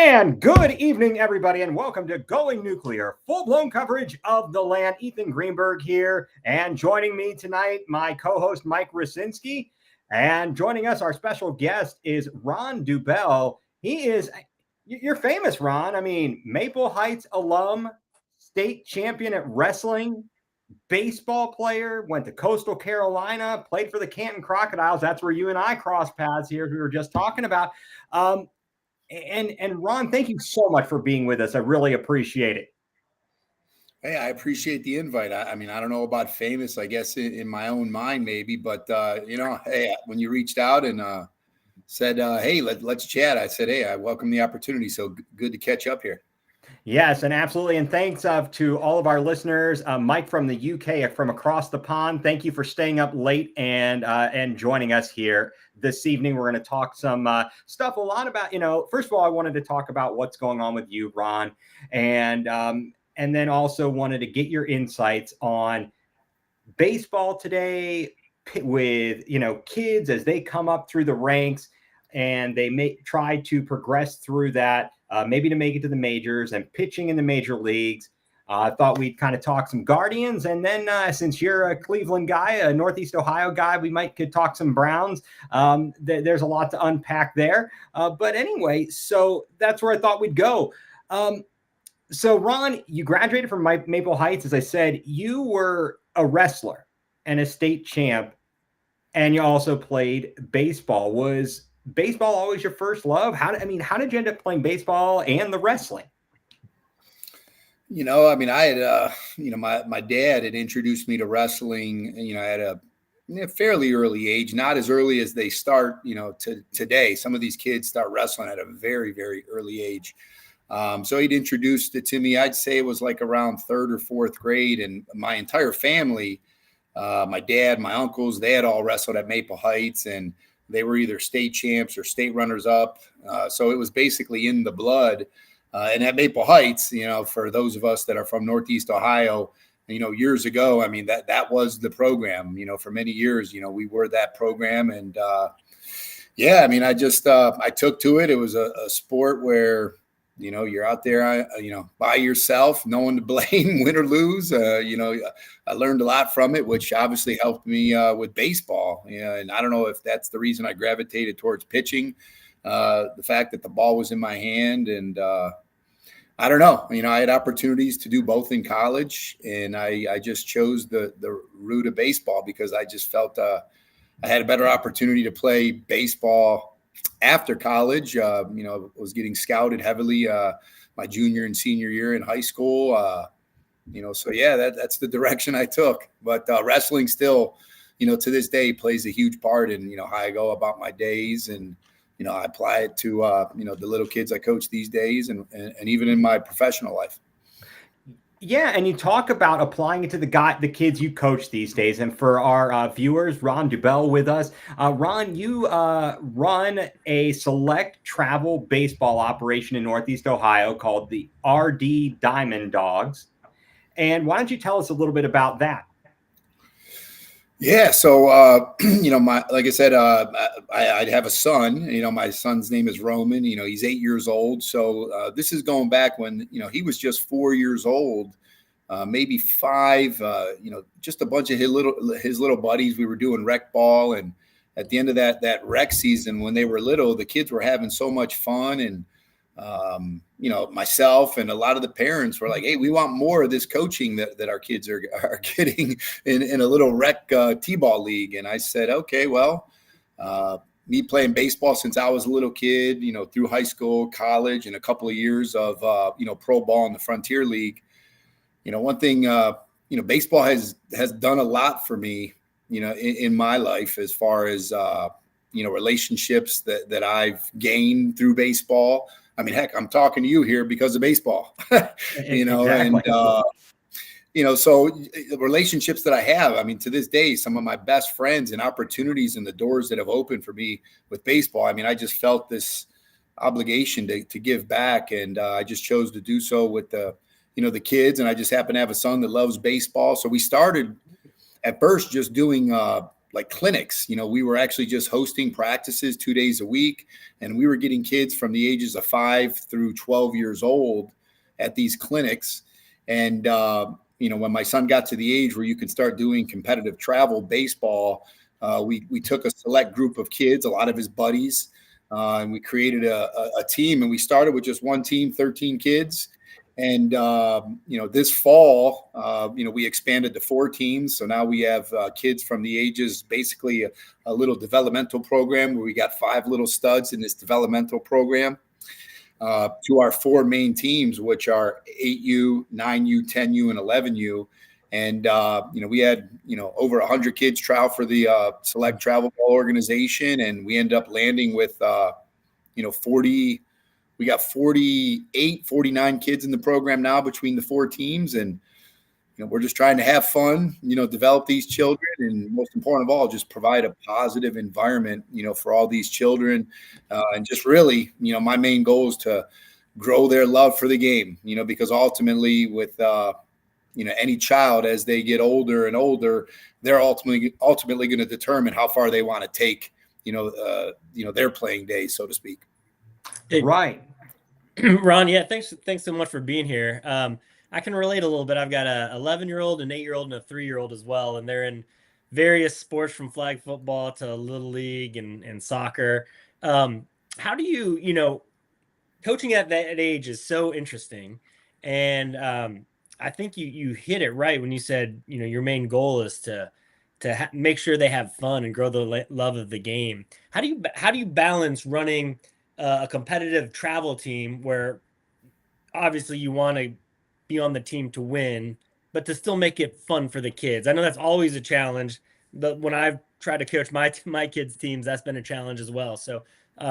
And good evening, everybody, and welcome to Going nuCLEar, full-blown coverage of the land. Ethan Greenberg here, and joining me tonight, my co-host Mike Rasinski, and joining us, our special guest is Ron Dubell. You're famous, Ron. I mean, Maple Heights alum, state champion at wrestling, baseball player, went to Coastal Carolina, played for the Canton Crocodiles. That's where you and I crossed paths here, we were just talking about. And Ron, thank you so much for being with us. I really appreciate it. Hey, I appreciate the invite. I mean, I don't know about famous, I guess in my own mind maybe, but hey, when you reached out and said, hey, let's chat, I said, hey, I welcome the opportunity. So good to catch up here. Yes, and absolutely. And thanks to all of our listeners. Mike from the UK, from across the pond, thank you for staying up late and joining us here this evening. We're going to talk some stuff a lot about, first of all, I wanted to talk about what's going on with you, Ron, and then also wanted to get your insights on baseball today with, kids as they come up through the ranks and they may try to progress through that. Maybe to make it to the majors and pitching in the major leagues. I thought we'd kind of talk some Guardians. And then since you're a Cleveland guy, a Northeast Ohio guy, we could talk some Browns. There's a lot to unpack there. But anyway, so that's where I thought we'd go. So Ron, you graduated from Maple Heights. As I said, you were a wrestler and a state champ, and you also played baseball. Was baseball always your first love? How did you end up playing baseball and the wrestling? I had, my dad had introduced me to wrestling, at a fairly early age, not as early as they start, to today. Some of these kids start wrestling at a very, very early age. So he'd introduced it to me. I'd say it was like around third or fourth grade. And my entire family, my dad, my uncles, they had all wrestled at Maple Heights, and they were either state champs or state runners up. So it was basically in the blood. And at Maple Heights, for those of us that are from Northeast Ohio, years ago, I mean, that was the program, for many years, we were that program. And I took to it. It was a sport where, you're out there, by yourself, no one to blame, win or lose. I learned a lot from it, which obviously helped me with baseball. And I don't know if that's the reason I gravitated towards pitching, the fact that the ball was in my hand. And I don't know, I had opportunities to do both in college, and I just chose the route of baseball because I just felt I had a better opportunity to play baseball after college. Was getting scouted heavily my junior and senior year in high school. That's the direction I took. But wrestling still, to this day plays a huge part in, how I go about my days. And, I apply it to, the little kids I coach these days and even in my professional life. Yeah, and you talk about applying it to the kids you coach these days. And for our viewers, Ron Dubell with us. Ron, you run a select travel baseball operation in Northeast Ohio called the RD Diamond Dogs. And why don't you tell us a little bit about that? Yeah. So, like I said, I'd have a son, my son's name is Roman, he's 8 years old. So this is going back when, he was just 4 years old, maybe 5, just a bunch of his little buddies. We were doing rec ball. And at the end of that rec season, when they were little, the kids were having so much fun. And, myself and a lot of the parents were like, hey, we want more of this coaching that our kids are getting in a little rec t-ball league. And I said, okay, well, me playing baseball since I was a little kid, through high school, college, and a couple of years of, pro ball in the Frontier League. One thing, baseball has done a lot for me, in my life as far as, relationships that I've gained through baseball. I mean, heck, I'm talking to you here because of baseball, Exactly. And, so the relationships that I have, I mean, to this day, some of my best friends and opportunities and the doors that have opened for me with baseball. I mean, I just felt this obligation to give back. And I just chose to do so with the kids. And I just happen to have a son that loves baseball. So we started at first just doing like clinics. We were actually just hosting practices 2 days a week, and we were getting kids from the ages of 5 through 12 years old at these clinics. And when my son got to the age where you could start doing competitive travel baseball, we took a select group of kids, a lot of his buddies, and we created a team. And we started with just one team, 13 kids. And, this fall, we expanded to 4 teams. So now we have kids from the ages, basically a little developmental program where we got 5 little studs in this developmental program, to our 4 main teams, which are 8U, 9U, 10U, and 11U. And, we had, over 100 kids trial for the Select Travel Ball organization. And we ended up landing with, 40. We got 48, 49 kids in the program now between the 4 teams. And, we're just trying to have fun, develop these children. And most important of all, just provide a positive environment, for all these children. And just really, my main goal is to grow their love for the game, because ultimately with, any child, as they get older and older, they're ultimately going to determine how far they want to take, their playing days, so to speak. Right. Ron, yeah, thanks so much for being here. I can relate a little bit. I've got a 11-year-old, an 8-year-old, and a 3-year-old as well, and they're in various sports from flag football to little league and soccer. How do you, coaching at that age is so interesting, and I think you hit it right when you said your main goal is to make sure they have fun and grow the love of the game. How do you balance running a competitive travel team where obviously you want to be on the team to win, but to still make it fun for the kids? I know that's always a challenge. When I've tried to coach my kids' teams, that's been a challenge as well. So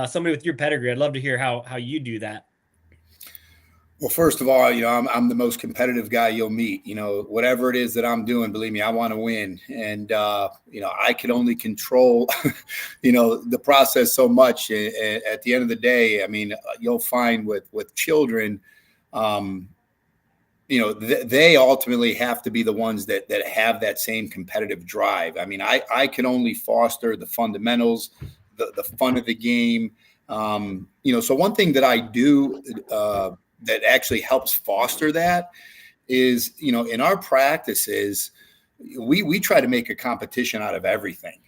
somebody with your pedigree, I'd love to hear how you do that. Well, first of all, I'm the most competitive guy you'll meet. Whatever it is that I'm doing, believe me, I want to win. And, I can only control, the process so much. At the end of the day, I mean, you'll find with children, they ultimately have to be the ones that have that same competitive drive. I mean, I can only foster the fundamentals, the fun of the game. So one thing that I do, that actually helps foster that is, in our practices, we try to make a competition out of everything.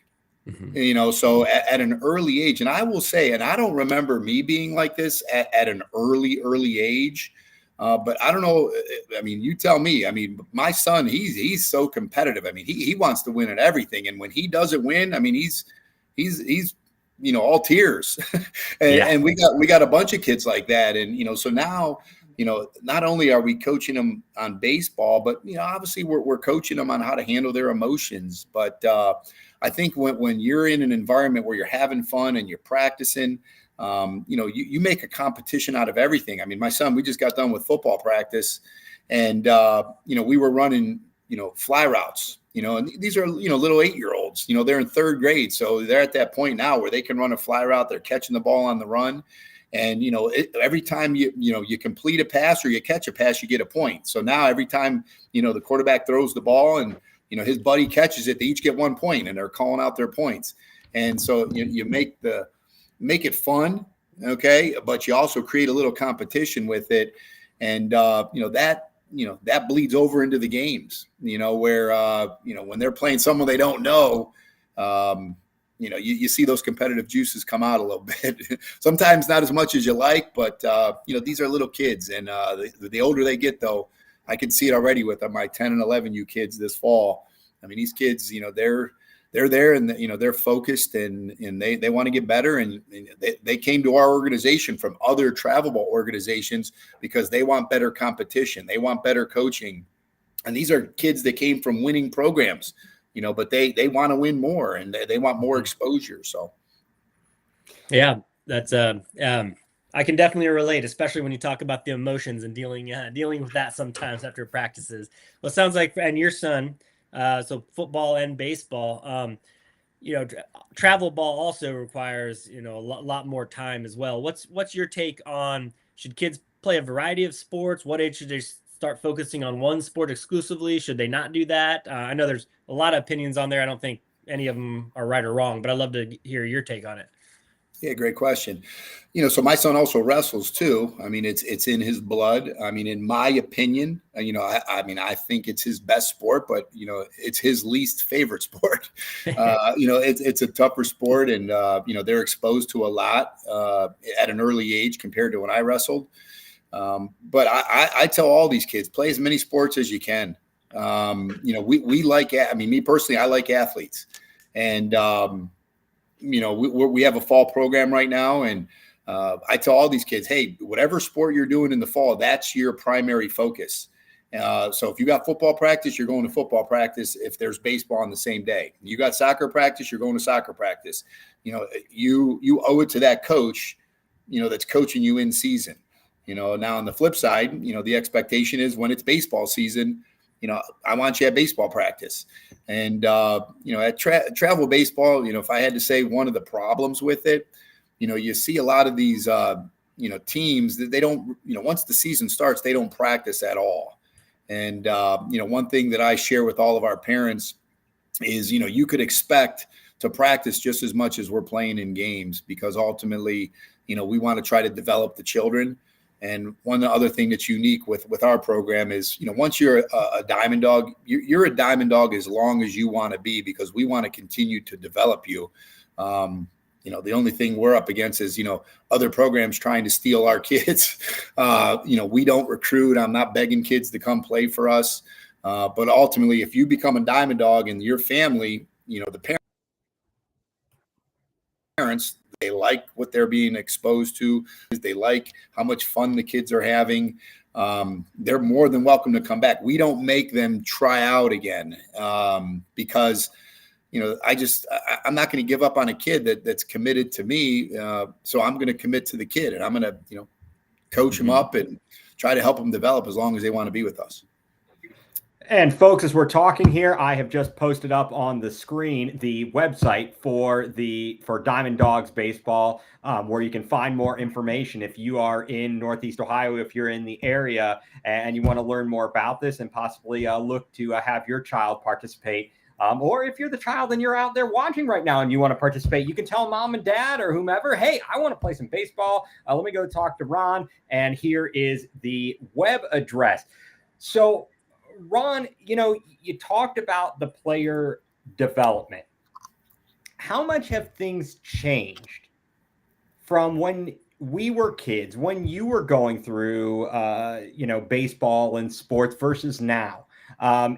Mm-hmm. So at an early age, and I will say, and I don't remember me being like this at an early age, but I don't know. I mean, you tell me. I mean, my son, he's so competitive. I mean, he wants to win at everything, and when he doesn't win, I mean, he's all tears. and we got a bunch of kids like that. And, so now, not only are we coaching them on baseball, but, obviously we're coaching them on how to handle their emotions. But I think when you're in an environment where you're having fun and you're practicing, you make a competition out of everything. I mean, my son, we just got done with football practice, and, we were running, fly routes. And these are, little 8-year-olds, they're in 3rd grade. So they're at that point now where they can run a fly route. They're catching the ball on the run. And, every time you complete a pass or you catch a pass, you get a point. So now every time, the quarterback throws the ball and, his buddy catches it, they each get 1 point, and they're calling out their points. And so you make it fun. Okay. But you also create a little competition with it. And, that bleeds over into the games, where, when they're playing someone they don't know, you see those competitive juices come out a little bit. Sometimes not as much as you like, but, these are little kids. And the older they get, though, I can see it already with my 10 and 11U kids this fall. I mean, these kids, they're there and, they're focused and they want to get better. And they came to our organization from other travel ball organizations because they want better competition. They want better coaching. And these are kids that came from winning programs, but they want to win more and they want more exposure. So. Yeah, that's, I can definitely relate, especially when you talk about the emotions and dealing with that sometimes after practices. Well, it sounds like, and your son, so football and baseball, travel ball also requires, a lot more time as well. What's your take on, should kids play a variety of sports? What age should they start focusing on one sport exclusively? Should they not do that? I know there's a lot of opinions on there. I don't think any of them are right or wrong, but I'd love to hear your take on it. Yeah, great question. So my son also wrestles too. I mean, it's in his blood. I mean, in my opinion, I think it's his best sport, but it's his least favorite sport. It's a tougher sport, and they're exposed to a lot at an early age compared to when I wrestled. But I tell all these kids, play as many sports as you can. We like. I mean, me personally, I like athletes, and we have a fall program right now, and I tell all these kids, hey, whatever sport you're doing in the fall, that's your primary focus. So if you got football practice, you're going to football practice. If there's baseball on the same day, you got soccer practice, you're going to soccer practice. You owe it to that coach, that's coaching you in season. Now on the flip side, the expectation is when it's baseball season, I want you at baseball practice. And, at travel baseball, if I had to say one of the problems with it, you see a lot of these, teams that they don't, once the season starts, they don't practice at all. And, one thing that I share with all of our parents is, you could expect to practice just as much as we're playing in games, because ultimately, we want to try to develop the children. And one other thing that's unique with our program is, once you're a diamond dog, you're a diamond dog as long as you want to be, because we want to continue to develop you. The only thing we're up against is, other programs trying to steal our kids. We don't recruit. I'm not begging kids to come play for us. But ultimately, if you become a diamond dog and your family, the parents, they like what they're being exposed to. They like how much fun the kids are having. They're more than welcome to come back. We don't make them try out again because, I'm not going to give up on a kid that's committed to me. So I'm going to commit to the kid, and I'm going to, coach them up and try to help them develop as long as they want to be with us. And folks, as we're talking here, I have just posted up on the screen the website for Diamond Dogs Baseball, where you can find more information. If you are in Northeast Ohio, if you're in the area and you want to learn more about this and possibly look to have your child participate, or if you're the child and you're out there watching right now and you want to participate, you can tell mom and dad or whomever, hey, I want to play some baseball. Let me go talk to Ron. And here is the web address. So, Ron, you talked about the player development. How much have things changed from when we were kids, when you were going through, baseball and sports versus now,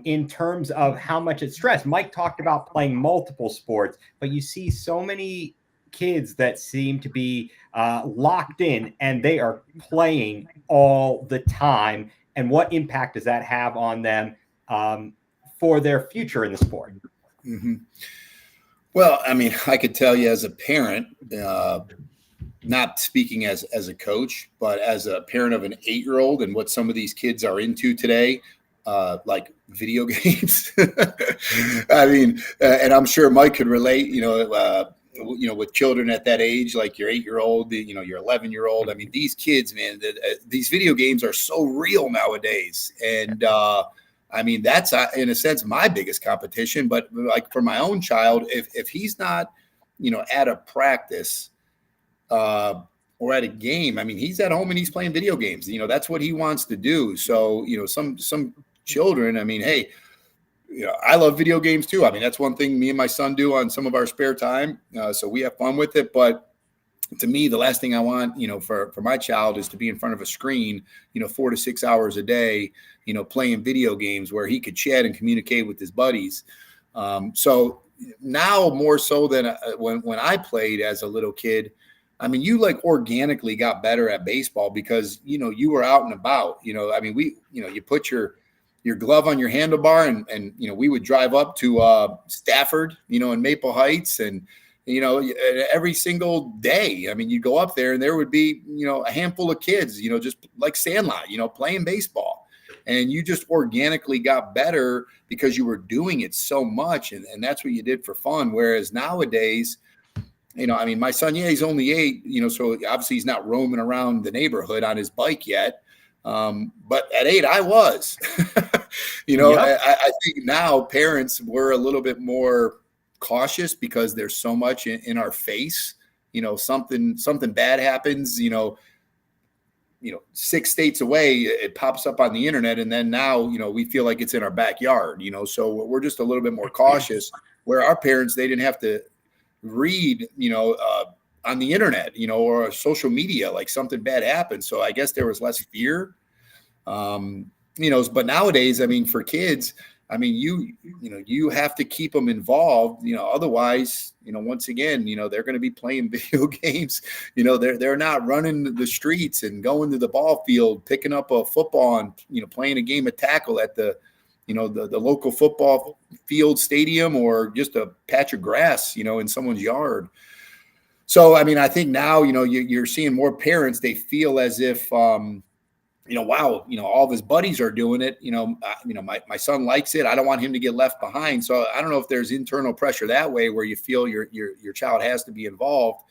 in terms of how much it's stressed? Mike talked about playing multiple sports, but you see so many kids that seem to be locked in and they are playing all the time. And what impact does that have on them for their future in the sport? Mm-hmm. Well, I mean, I could tell you as a parent, not speaking as a coach, but as a parent of an 8-year-old and what some of these kids are into today, like video games. I mean, and I'm sure Mike could relate, with children at that age, like your 8-year-old, your 11-year-old. I mean, these kids, man, these video games are so real nowadays. And I mean, that's in a sense my biggest competition. But like for my own child, if he's not, at a practice or at a game, I mean, he's at home and he's playing video games. That's what he wants to do. So, some children, I mean, hey, I love video games too. I mean, that's one thing me and my son do on some of our spare time. So we have fun with it. But to me, the last thing I want, for my child is to be in front of a screen, 4 to 6 hours a day, playing video games where he could chat and communicate with his buddies. So now more so than when I played as a little kid, I mean, you like organically got better at baseball because, you were out and about, I mean, you put your glove on your handlebar and we would drive up to Stafford, in Maple Heights and, every single day. I mean, you go up there and there would be, a handful of kids, just like Sandlot, playing baseball, and you just organically got better because you were doing it so much. And that's what you did for fun. Whereas nowadays, I mean, my son, he's only 8, so obviously he's not roaming around the neighborhood on his bike yet. But at 8, I was, Yep. I think now parents were a little bit more cautious because there's so much in our face. Something bad happens, 6 states away, it pops up on the internet. And then now, we feel like it's in our backyard, so we're just a little bit more cautious, where our parents, they didn't have to read, on the internet, or social media, like something bad happened. So I guess there was less fear. But nowadays, I mean, for kids, I mean, you have to keep them involved, otherwise, once again, they're going to be playing video games. They're not running the streets and going to the ball field, picking up a football and, playing a game of tackle at the local football field, stadium, or just a patch of grass, in someone's yard. So, I mean, I think now, you're seeing more parents, they feel as if, wow, all of his buddies are doing it. My son likes it. I don't want him to get left behind. So I don't know if there's internal pressure that way, where you feel your child has to be involved.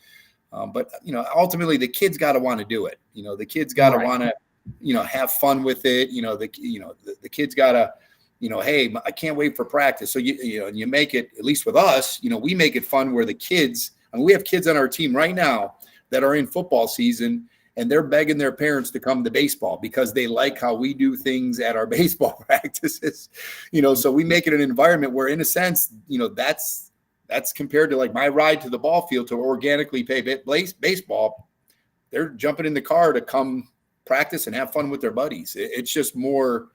But ultimately the kid's got to want to do it. The kid's got to want to, have fun with it. The kid's got to, hey, I can't wait for practice. So you make it, at least with us, we make it fun, where the kids, I mean, we have kids on our team right now that are in football season, and they're begging their parents to come to baseball because they like how we do things at our baseball practices. So we make it an environment where, in a sense, that's compared to like my ride to the ball field to organically play baseball. They're jumping in the car to come practice and have fun with their buddies. It's just more,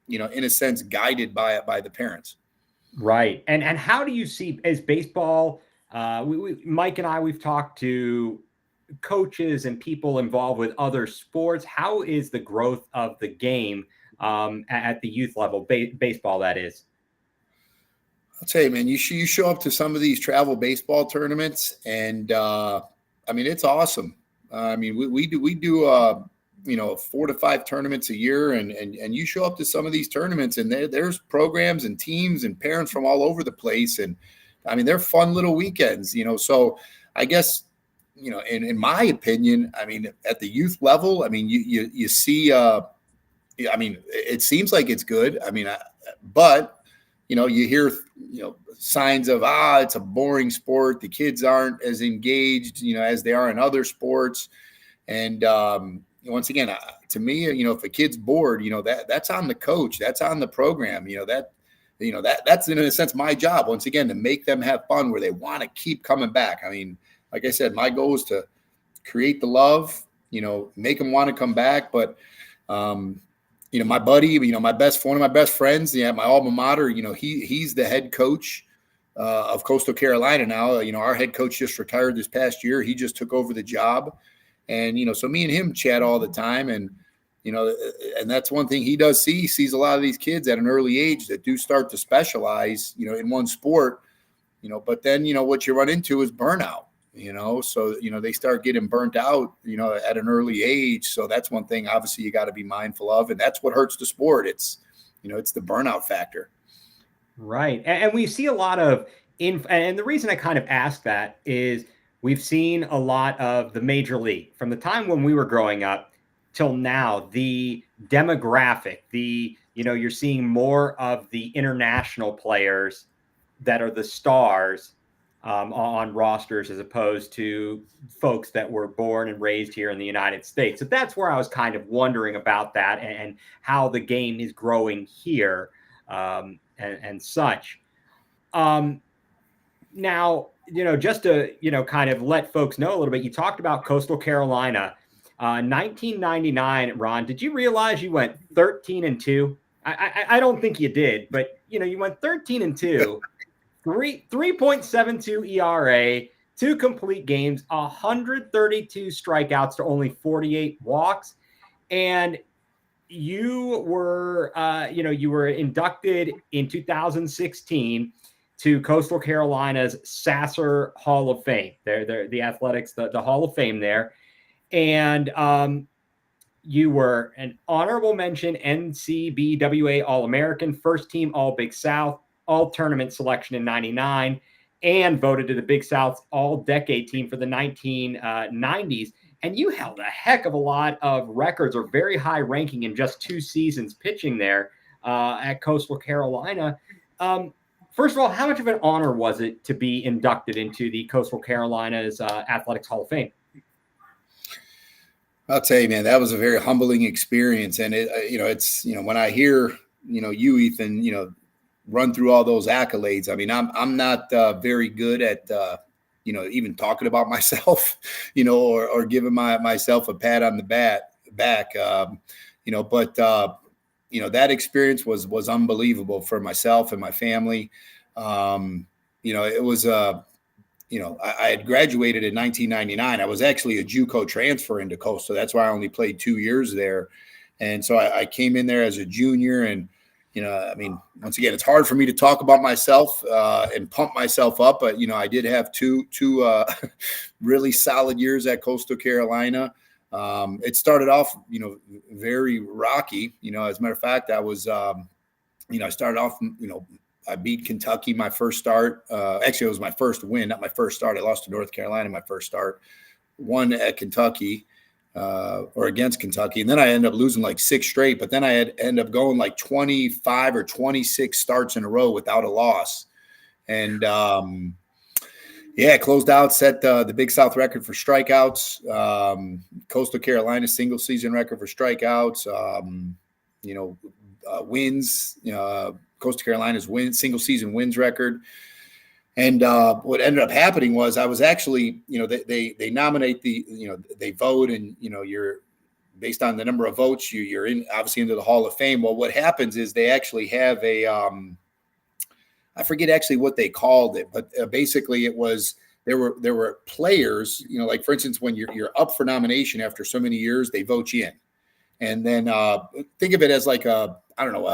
in a sense, guided by the parents. Right. And how do you see, as baseball, Mike and I, we've talked to coaches and people involved with other sports. How is the growth of the game at the youth level, baseball, that is? I'll tell you, man, you show up to some of these travel baseball tournaments, and I mean, it's awesome. I mean, we do 4 to 5 tournaments a year, and you show up to some of these tournaments, and there's programs and teams and parents from all over the place. And I mean, they're fun little weekends, so I guess, in my opinion, I mean, at the youth level, I mean, you see, I mean, it seems like it's good. I mean, but, you hear, signs of, it's a boring sport. The kids aren't as engaged, as they are in other sports. And, once again, to me, if a kid's bored, that's on the coach, that's on the program, that's in a sense my job, once again, to make them have fun, where they want to keep coming back. I mean, like I said, my goal is to create the love, make them want to come back. But, my buddy, one of my best friends, my alma mater, he's the head coach of Coastal Carolina now. Our head coach just retired this past year. He just took over the job. And, so me and him chat all the time. And, and that's one thing he does see. He sees a lot of these kids at an early age that do start to specialize, in one sport, but then, what you run into is burnout. So, they start getting burnt out, at an early age. So that's one thing, obviously, you got to be mindful of. And that's what hurts the sport. It's, it's the burnout factor. Right. And we see a lot of, and the reason I kind of ask that is we've seen a lot of the major league from the time when we were growing up till now, the demographic, you're seeing more of the international players that are the stars on rosters, as opposed to folks that were born and raised here in the United States. So that's where I was kind of wondering about that, and how the game is growing here, and such. Now, just to, kind of let folks know a little bit, you talked about Coastal Carolina, 1999, Ron, did you realize you went 13-2? I don't think you did, but, you went 13-2. 3.72 ERA, 2 complete games, 132 strikeouts to only 48 walks. And you were, you were inducted in 2016 to Coastal Carolina's Sasser Hall of Fame. They're the athletics, the Hall of Fame there. And you were an honorable mention NCBWA All-American, first team All-Big South, all-tournament selection in 99, and voted to the Big South's all-decade team for the 1990s. And you held a heck of a lot of records, or very high ranking, in just 2 seasons pitching there at Coastal Carolina. First of all, how much of an honor was it to be inducted into the Coastal Carolinas Athletics Hall of Fame? I'll tell you, man, that was a very humbling experience. And it's when I hear, you, Ethan, run through all those accolades. I mean, I'm not very good at, even talking about myself, or giving myself a pat on the back. That experience was unbelievable for myself and my family. It was I had graduated in 1999. I was actually a JUCO transfer into Coastal. That's why I only played 2 years there. And so I came in there as a junior. And, once again, it's hard for me to talk about myself and pump myself up. But, I did have two really solid years at Coastal Carolina. It started off, very rocky. As a matter of fact, I was, I started off, I beat Kentucky my first start. Actually, it was my first win, not my first start. I lost to North Carolina my first start. Won at Kentucky or against Kentucky. And then I ended up losing like 6 straight. But then I ended up going like 25 or 26 starts in a row without a loss. And, closed out, set the Big South record for strikeouts. Coastal Carolina single season record for strikeouts. Wins. Coastal Carolina's single season wins record. And what ended up happening was I was actually, they nominate they vote, and, you're based on the number of votes, you're obviously into the Hall of Fame. Well, what happens is they actually have a, I forget actually what they called it, but basically it was, there were players, like for instance, when you're up for nomination after so many years, they vote you in. And then think of it as like a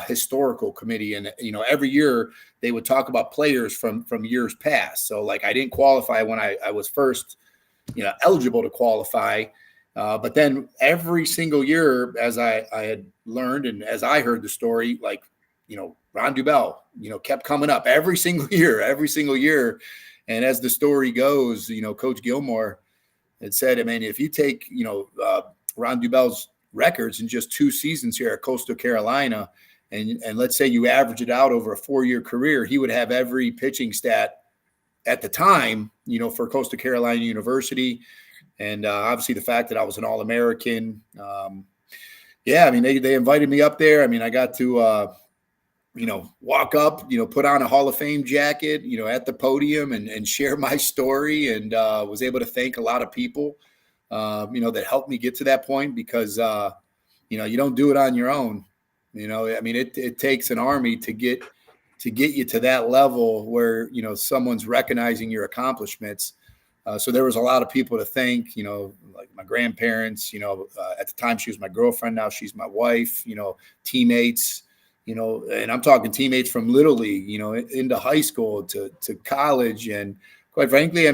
historical committee. And, every year they would talk about players from years past. So like I didn't qualify when I was first, eligible to qualify. But then every single year, as I had learned and as I heard the story, like, Ron Dubell, kept coming up every single year. And as the story goes, Coach Gilmore had said, I mean, if you take, Ron Dubell's records in just 2 seasons here at Coastal Carolina, and let's say you average it out over a 4-year career, he would have every pitching stat at the time, for Coastal Carolina University. And obviously the fact that I was an All-American. They invited me up there. I mean, I got to, walk up, put on a Hall of Fame jacket, at the podium and share my story, and was able to thank a lot of people, that helped me get to that point, because, you don't do it on your own. It takes an army to get you to that level where, someone's recognizing your accomplishments. So there was a lot of people to thank, like my grandparents, at the time she was my girlfriend. Now she's my wife, teammates, and I'm talking teammates from Little League, into high school to college. And quite frankly,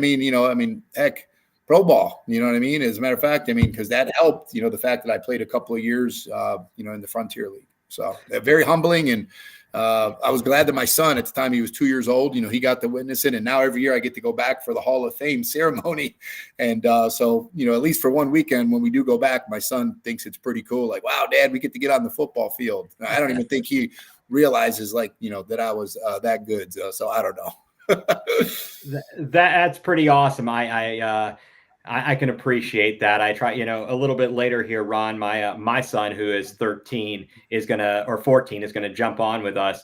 heck, pro ball, you know what I mean? As a matter of fact, because that helped, the fact that I played a couple of years, in the Frontier League. So very humbling. And I was glad that my son, at the time he was 2 years old, he got to witness it. And now every year I get to go back for the Hall of Fame ceremony. And so, at least for one weekend when we do go back, my son thinks it's pretty cool. Like, wow, Dad, we get to get on the football field. I don't even think he realizes that I was that good. So I don't know. That's pretty awesome. I can appreciate that. I try, a little bit later here, Ron, my son, who is 13, or 14, is gonna jump on with us.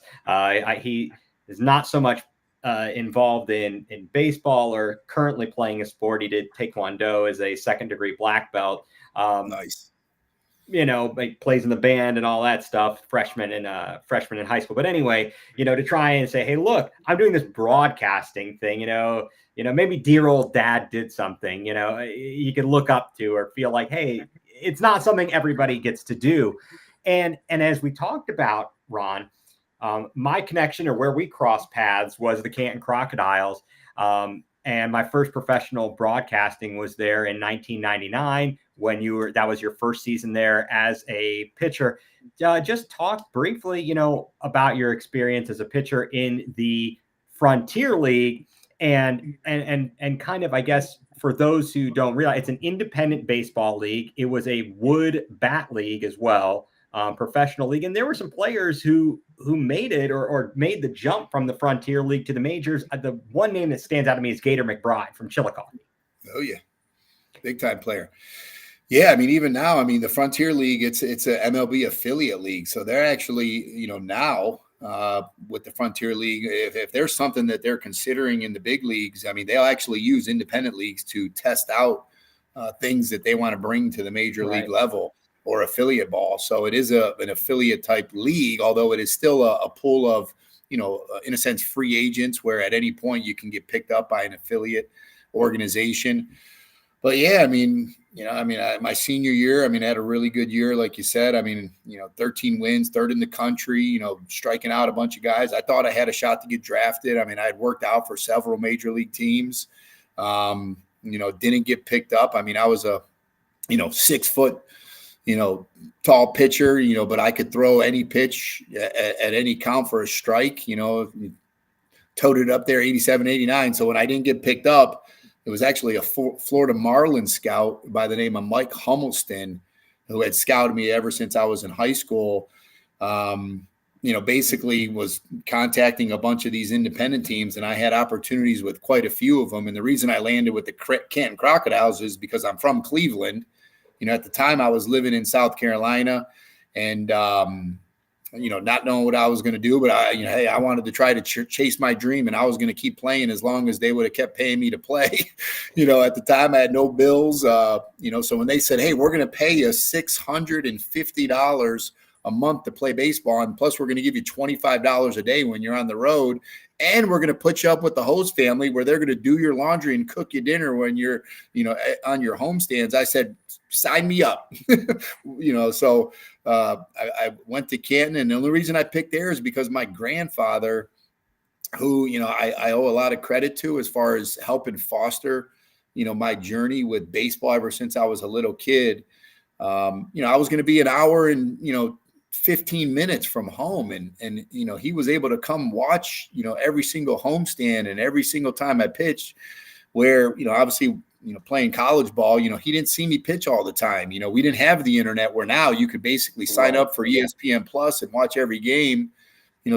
He is not so much involved in baseball or currently playing a sport. He did Taekwondo as a 2nd-degree black belt. Nice. He plays in the band and all that stuff, freshman in high school. But anyway, to try and say, hey, look, I'm doing this broadcasting thing, maybe dear old Dad did something, you could look up to or feel like, hey, it's not something everybody gets to do. And as we talked about, Ron, my connection, or where we crossed paths, was the Canton Crocodiles. And my first professional broadcasting was there in 1999 when that was your first season there as a pitcher. Just talk briefly, about your experience as a pitcher in the Frontier League, and kind of, I guess, for those who don't realize, it's an independent baseball league. It was a wood bat league as well. professional league. And there were some players who made it or made the jump from the Frontier League to the majors. The one name that stands out to me is Gator McBride from Chillicothe. Oh, yeah. Big time player. Yeah, I mean, even now, I mean, the Frontier League, it's a MLB affiliate league. So they're actually, now with the Frontier League, if there's something that they're considering in the big leagues, I mean, they'll actually use independent leagues to test out things that they want to bring to the major league level or affiliate ball. So it is an affiliate type league, although it is still a pool of, in a sense, free agents where at any point you can get picked up by an affiliate organization. But yeah, I mean, my senior year, I had a really good year. Like you said, 13 wins, third in the country, striking out a bunch of guys. I thought I had a shot to get drafted. I had worked out for several major league teams, didn't get picked up. I was a, 6 foot, tall pitcher, but I could throw any pitch at any count for a strike, toted up there 87, 89. So when I didn't get picked up, it was actually a Florida Marlins scout by the name of Mike Hummelston, who had scouted me ever since I was in high school. Basically was contacting a bunch of these independent teams, and I had opportunities with quite a few of them. And the reason I landed with the Canton Crocodiles is because I'm from Cleveland. At the time I was living in South Carolina and, not knowing what I was going to do, but I wanted to try to chase my dream, and I was going to keep playing as long as they would have kept paying me to play. At the time I had no bills, so when they said, hey, we're going to pay you $650 a month to play baseball, and plus we're going to give you $25 a day when you're on the road, and we're going to put you up with the host family where they're going to do your laundry and cook you dinner when you're, on your homestands. I said, sign me up. So I went to Canton, and the only reason I picked there is because my grandfather, who, I owe a lot of credit to as far as helping foster, my journey with baseball ever since I was a little kid. I was going to be an hour and, 15 minutes from home. And, he was able to come watch, every single homestand and every single time I pitched where, obviously, playing college ball, he didn't see me pitch all the time. We didn't have the internet where now you could basically sign up for ESPN Plus and watch every game,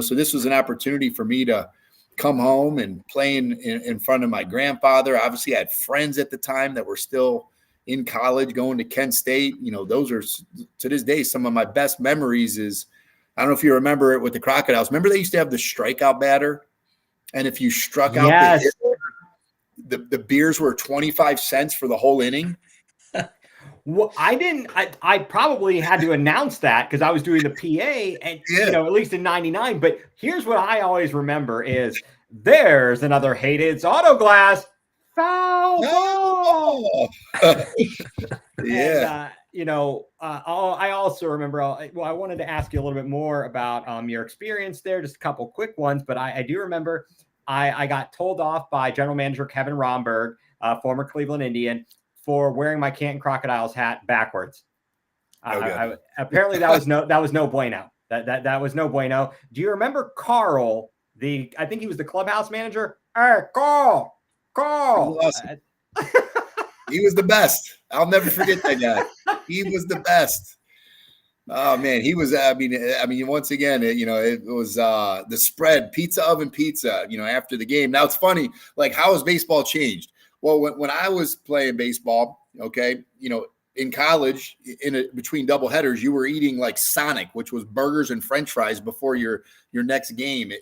so this was an opportunity for me to come home and play in front of my grandfather. Obviously I had friends at the time that were still in college going to Kent State. Those are to this day, some of my best memories is, I don't know if you remember it with the Crocodiles. Remember they used to have the strikeout batter. And if you struck out the beers were 25 cents for the whole inning. Well, I probably had to announce that because I was doing the PA and, at least in 99. But here's what I always remember is there's another Hayden's Auto Glass foul ball. Yeah. And, I also remember, I wanted to ask you a little bit more about your experience there, just a couple quick ones. But I do remember I got told off by general manager Kevin Romberg, former Cleveland Indian, for wearing my Canton Crocodiles hat backwards. Apparently that was no bueno. That was no bueno. Do you remember Carl? I think he was the clubhouse manager. Hey, Carl. Awesome. He was the best. I'll never forget that guy. He was the best. Oh man, he was. Once again, it was the spread, pizza oven pizza. After the game. Now it's funny, like how has baseball changed? Well, when I was playing baseball, okay, in college, between double headers, you were eating like Sonic, which was burgers and French fries before your next game.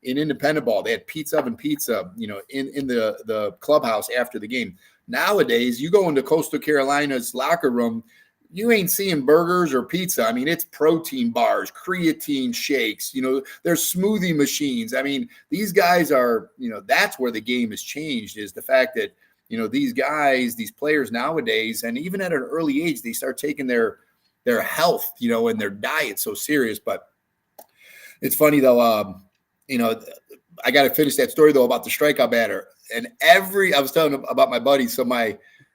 In independent ball, they had pizza oven pizza. In the clubhouse after the game. Nowadays, you go into Coastal Carolina's locker room, you ain't seeing burgers or pizza. It's protein bars, creatine shakes, there's smoothie machines. These guys are, that's where the game has changed, is the fact that, these guys, these players nowadays, and even at an early age, they start taking their health, and their diet so serious. But it's funny though, I got to finish that story though about the strikeout batter. And I was telling them about my buddies. So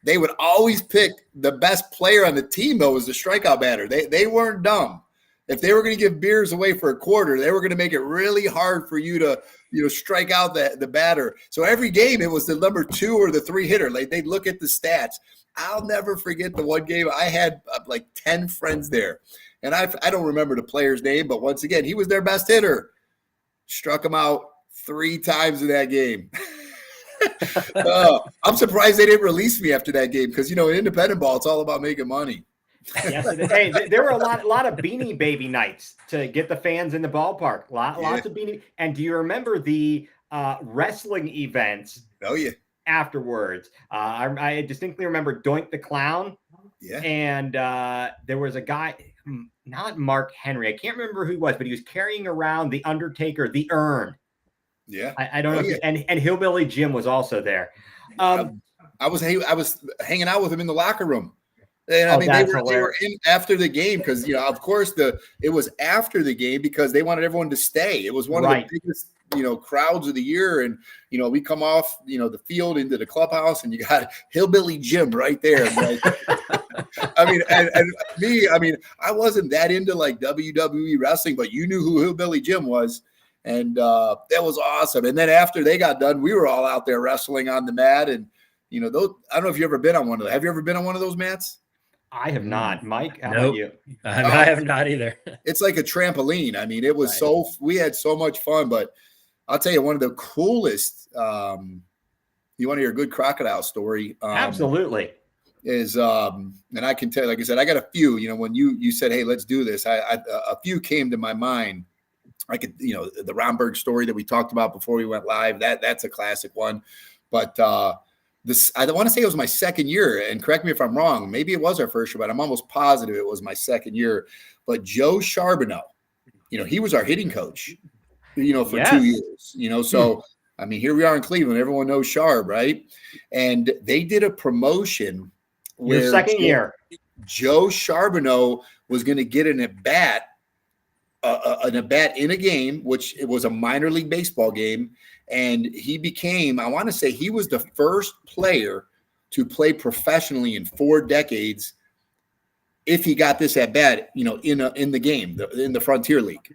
they would always pick the best player on the team though was the strikeout batter. They weren't dumb. If they were going to give beers away for a quarter, they were going to make it really hard for you to, strike out the batter. So every game it was the number 2 or the 3 hitter. Like they'd look at the stats. I'll never forget the one game. I had like 10 friends there, and I don't remember the player's name, but once again, he was their best hitter. Struck him out 3 times in that game. I'm surprised they didn't release me after that game because, in independent ball, it's all about making money. Yes, hey, there were a lot of Beanie Baby nights to get the fans in the ballpark. Lots of Beanie. And do you remember the wrestling events? Oh yeah. Afterwards, I distinctly remember Doink the Clown. Yeah. And there was a guy, not Mark Henry. I can't remember who he was, but he was carrying around the Undertaker, the urn. Yeah. I don't know. If and Hillbilly Jim was also there. I was hanging out with him in the locker room. And they were in after the game because, of course, it was after the game because they wanted everyone to stay. It was one of the biggest, crowds of the year. And, we come off, the field into the clubhouse and you got Hillbilly Jim right there. Like, I wasn't that into like WWE wrestling, but you knew who Hillbilly Jim was. And that was awesome. And then after they got done, we were all out there wrestling on the mat. And, I don't know if you've ever been on one of those. Have you ever been on one of those mats? I have not. Mike, how about you? I have not either. It's like a trampoline. It was we had so much fun, but I'll tell you one of the coolest, you want to hear a good crocodile story? Absolutely. Is, and I can tell, like I said, I got a few, when you said, hey, let's do this. A few came to my mind. I could, the Romberg story that we talked about before we went live, that's a classic one. But, I want to say it was my second year, and correct me if I'm wrong. Maybe it was our first year, but I'm almost positive it was my second year. But Joe Charbonneau, he was our hitting coach, for 2 years, So, here we are in Cleveland. Everyone knows Sharb, right? And they did a promotion where your second year, Joe Charbonneau was going to get an at-bat in a game, which it was a minor league baseball game. And he became, I want to say he was the first player to play professionally in 4 decades if he got this at bat, in the game, in the Frontier League.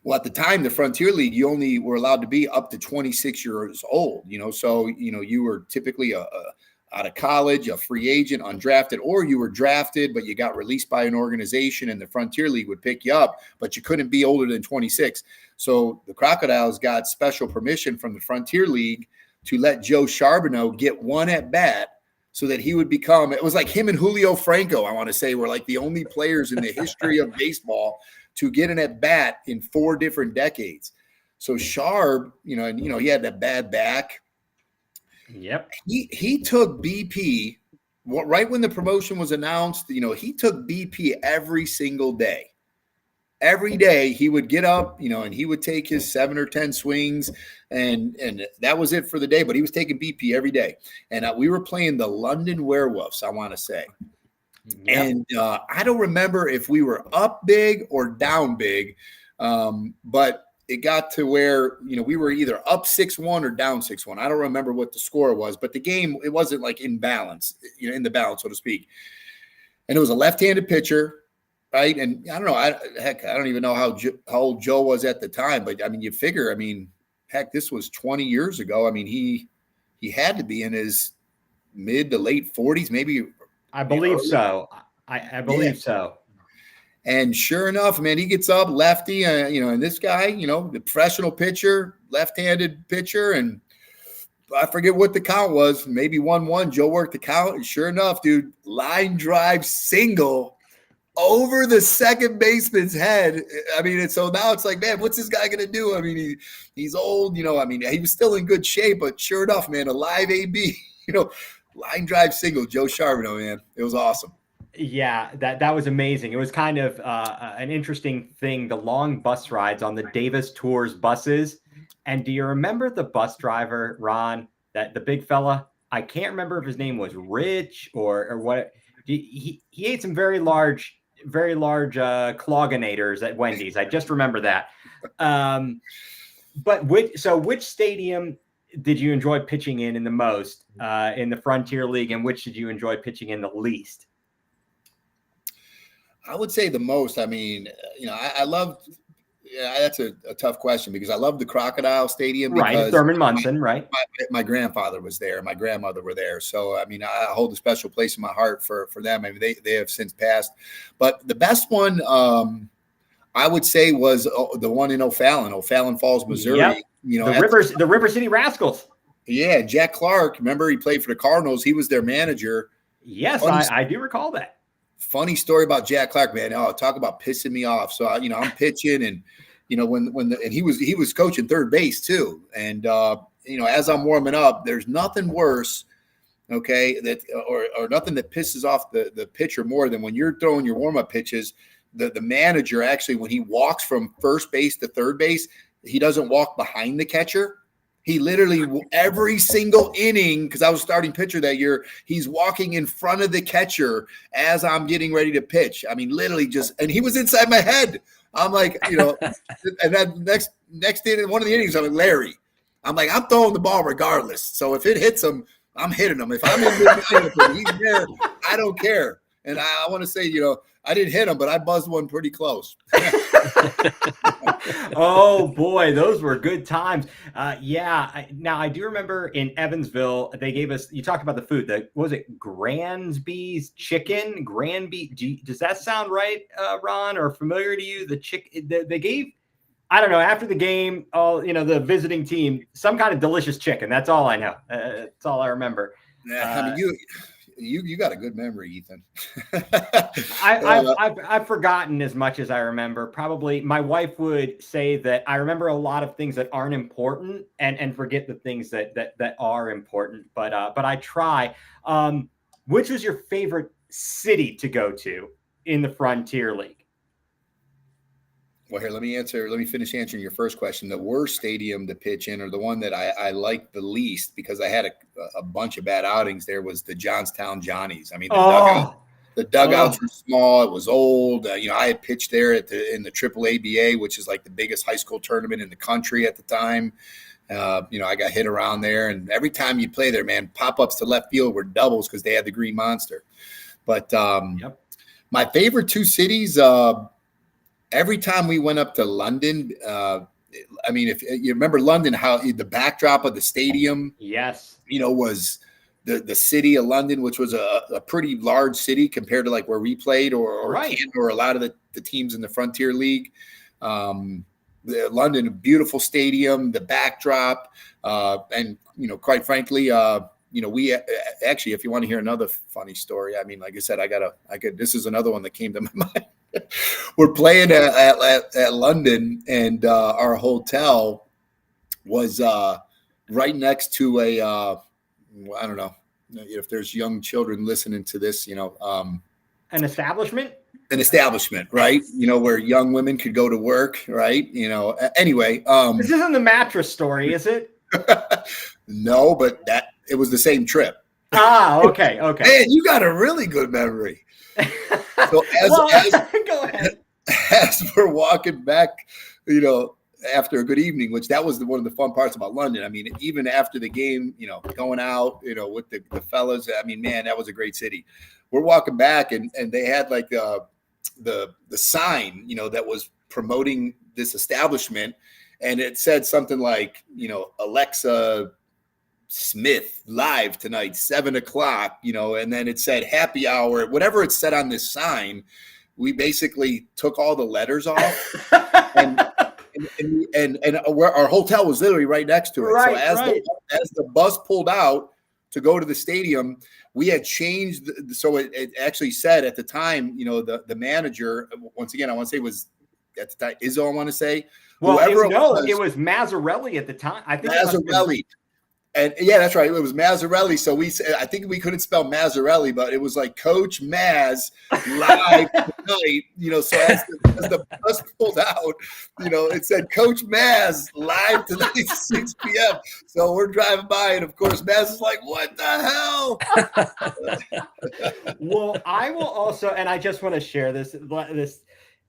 Well, at the time, the Frontier League, you only were allowed to be up to 26 years old, so, you were typically out of college, a free agent, undrafted, or you were drafted, but you got released by an organization and the Frontier League would pick you up, but you couldn't be older than 26. So the Crocodiles got special permission from the Frontier League to let Joe Charbonneau get one at bat so that he would become, it was like him and Julio Franco, I want to say, were like the only players in the history of baseball to get an at bat in 4 different decades. So Sharb, he had that bad back. Yep. He took BP right when the promotion was announced. He took BP every single day. Every day he would get up, and he would take his 7 or 10 swings, and that was it for the day. But he was taking BP every day, and we were playing the London Werewolves, I want to say. Yep. And I don't remember if we were up big or down big, but it got to where, we were either up 6-1 or down 6-1. I don't remember what the score was, but the game, it wasn't like in balance, in the balance, so to speak. And it was a left-handed pitcher, right? And I don't know, I don't even know how old Joe was at the time, but you figure, this was 20 years ago. He had to be in his mid to late 40s, maybe. I believe so. I believe so. And sure enough, man, he gets up, lefty, and this guy, the professional pitcher, left-handed pitcher, and I forget what the count was, maybe 1-1. Joe worked the count, and sure enough, dude, line drive single over the second baseman's head. And so now it's like, man, what's this guy going to do? He's old, he was still in good shape, but sure enough, man, a live AB, line drive single, Joe Charbonneau, man. It was awesome. Yeah, that was amazing. It was kind of an interesting thing, the long bus rides on the Davis Tours buses. And do you remember the bus driver, Ron, the big fella? I can't remember if his name was Rich or what. He ate some very large cloginators at Wendy's. I just remember that. But which stadium did you enjoy pitching in the most in the Frontier League, and which did you enjoy pitching in the least? I would say the most. I loved Yeah, that's a tough question because I love the Crocodile Stadium Right. because Thurman Munson, right? my grandfather was there, my grandmother were there. So, I mean, I hold a special place in my heart for them. I mean, they have since passed. But the best one I would say was the one in O'Fallon Falls, Missouri. Yep. You know, the River City Rascals. Yeah, Jack Clark. Remember, he played for the Cardinals. He was their manager. Yes, I do recall that. Funny story about Jack Clark, man. Oh, talk about pissing me off. So, I'm pitching, and and he was coaching third base too. And as I'm warming up, there's nothing worse, okay, that or nothing that pisses off the pitcher more than when you're throwing your warm up pitches. The manager actually, when he walks from first base to third base, he doesn't walk behind the catcher. He literally, every single inning, because I was starting pitcher that year, he's walking in front of the catcher as I'm getting ready to pitch. I mean, literally and he was inside my head. I'm like, and then next inning, one of the innings, I'm like, Larry, I'm like, I'm throwing the ball regardless. So if it hits him, I'm hitting him. If I'm in the he's there, I don't care. And I want to say, I didn't hit him, but I buzzed one pretty close. Oh boy, those were good times. Now I do remember in Evansville, they gave us, you talked about the food, what was it, Granby's chicken? Granby, does that sound right, Ron, or familiar to you? The chicken they gave, I don't know, after the game, the visiting team, some kind of delicious chicken. That's all I know. That's all I remember. Yeah, I mean, you got a good memory, Ethan. I've forgotten as much as I remember. Probably my wife would say that I remember a lot of things that aren't important and forget the things that are important. But I try. Which was your favorite city to go to in the Frontier League? Well, here, let me finish answering your first question. The worst stadium to pitch in, or the one that I liked the least because I had a bunch of bad outings there, was the Johnstown Johnnies. I mean, the dugouts were small. It was old. I had pitched there in the Triple ABA, which is like the biggest high school tournament in the country at the time. I got hit around there, and every time you play there, man, pop-ups to left field were doubles because they had the Green Monster. But my favorite two cities, every time we went up to London, if you remember London, how the backdrop of the stadium, was the city of London, which was a pretty large city compared to like where we played or a lot of the teams in the Frontier League. London, a beautiful stadium, the backdrop, and quite frankly, we actually, if you want to hear another funny story, I mean, like I said, this is another one that came to my mind. We're playing at London, and our hotel was right next to I don't know if there's young children listening to this, an establishment. An establishment, right? Where young women could go to work, right? Anyway. This isn't the mattress story, is it? No, but it was the same trip. Okay. Man, you got a really good memory. So go ahead. As we're walking back, after a good evening, which that was one of the fun parts about London. I mean, even after the game, going out, with the fellas, I mean, man, that was a great city. We're walking back, and they had like the sign, that was promoting this establishment, and it said something like, Alexa Smith live tonight, 7:00, and then it said happy hour, whatever it said on this sign. We basically took all the letters off, and where our hotel was literally right next to it. Right, as the bus pulled out to go to the stadium, we had changed. So it actually said at the time, the manager, once again, I want to say was at the time Izzo. I want to say, well, it was Mazzarelli at the time. I think Mazzarelli. And yeah, that's right. It was Mazzarelli. So I think we couldn't spell Mazzarelli, but it was like Coach Maz live tonight. So as the bus pulled out, it said Coach Maz live tonight at 6 p.m. So we're driving by, and of course, Maz is like, "What the hell?" Well, I will also, and I just want to share this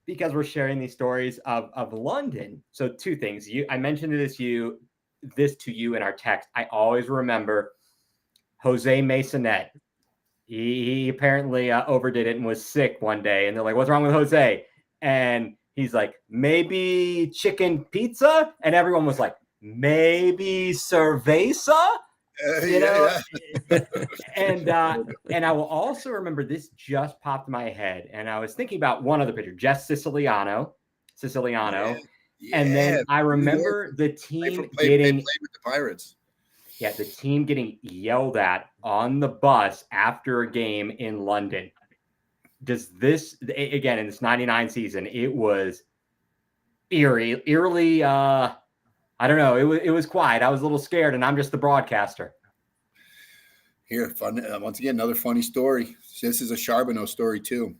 because we're sharing these stories of London. So two things. I mentioned this to you in our text. I always remember Jose Masonet. He apparently overdid it and was sick one day. And they're like, "What's wrong with Jose?" And He's like, maybe chicken pizza. And everyone was like, maybe cerveza. And I will also remember, this just popped in my head, and I was thinking about one other pitcher, Jess Siciliano. And then I remember the team they played with the Pirates. Yeah, the team getting yelled at on the bus after a game in London. Does this, again, in this 99 season, it was eerily, I don't know. It was quiet. I was a little scared, and I'm just the broadcaster. Here, fun. Once again, another funny story. This is a Charbonneau story too.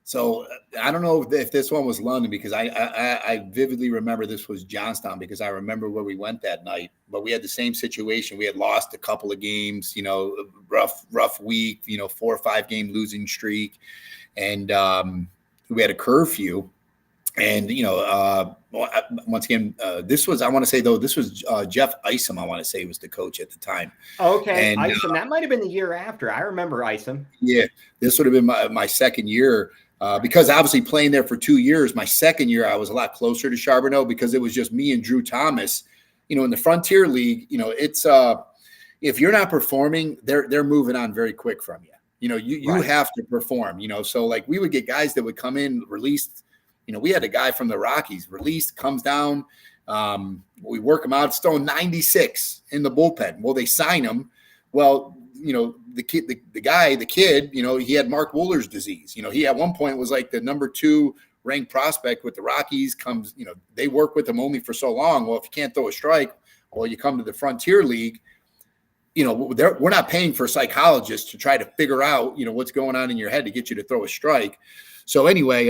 So I don't know if this one was London, because I vividly remember this was Johnstown, because I remember where we went that night. But we had the same situation. We had lost a couple of games, rough week, 4 or 5 game losing streak, and we had a curfew. And once again, this was Jeff Isom. I want to say was the coach at the time. Okay, and, Isom. That might have been the year after. I remember Isom. Yeah, this would have been my second year. Because obviously playing there for 2 years, my second year I was a lot closer to Charbonneau, because it was just me and Drew Thomas. In the Frontier League, it's if you're not performing, they're moving on very quick from you. You right. have to perform. So like we would get guys that would come in released. We had a guy from the Rockies released, comes down. We work him out, it's throwing 96 in the bullpen. Well, they sign him. Well, the kid, he had Mark Wohler's disease. He at one point was like the number 2 ranked prospect with the Rockies. Comes, they work with him only for so long. Well, if you can't throw a strike, well, you come to the Frontier League. We're not paying for psychologists to try to figure out, what's going on in your head to get you to throw a strike. So anyway,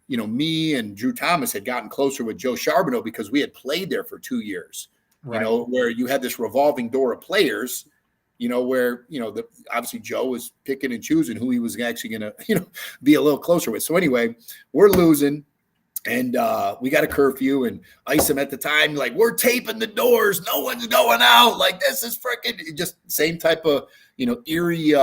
me and Drew Thomas had gotten closer with Joe Charbonneau because we had played there for 2 years. Right. Where you had this revolving door of players. Where, obviously Joe was picking and choosing who he was actually going to, be a little closer with. So anyway, we're losing, and we got a curfew, and Isom at the time, like, we're taping the doors. No one's going out. Like, this is freaking just same type of, eerie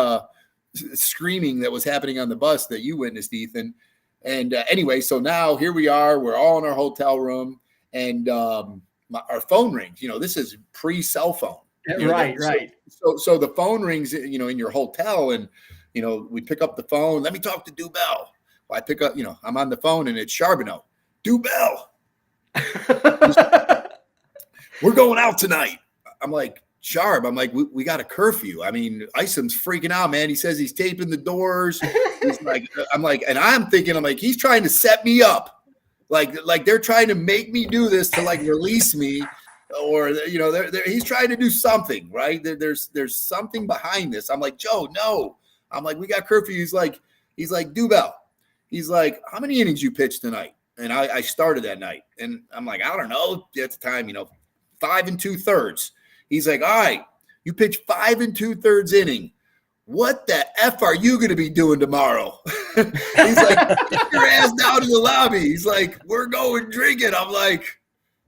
screaming that was happening on the bus that you witnessed, Ethan. And anyway, so now here we are. We're all in our hotel room, and our phone rings. This is pre-cell phone. Right. So the phone rings, in your hotel, and, we pick up the phone. Let me talk to Dubell. Well, I pick up, I'm on the phone, and it's Charbonneau. Dubell, we're going out tonight. I'm like, Charb, we got a curfew. I mean, Isom's freaking out, man. He says he's taping the doors. He's like, and I'm thinking, he's trying to set me up. Like they're trying to make me do this to like release me. Or, he's trying to do something, right? There's something behind this. I'm like, Joe, no. I'm like, we got curfew. He's like, Dubell. He's like, how many innings you pitched tonight? And I started that night. And I'm like, I don't know. At the time, 5 2/3. He's like, all right, you pitched 5 2/3 inning. What the F are you going to be doing tomorrow? He's like, get your ass down to the lobby. He's like, we're going drinking. I'm like,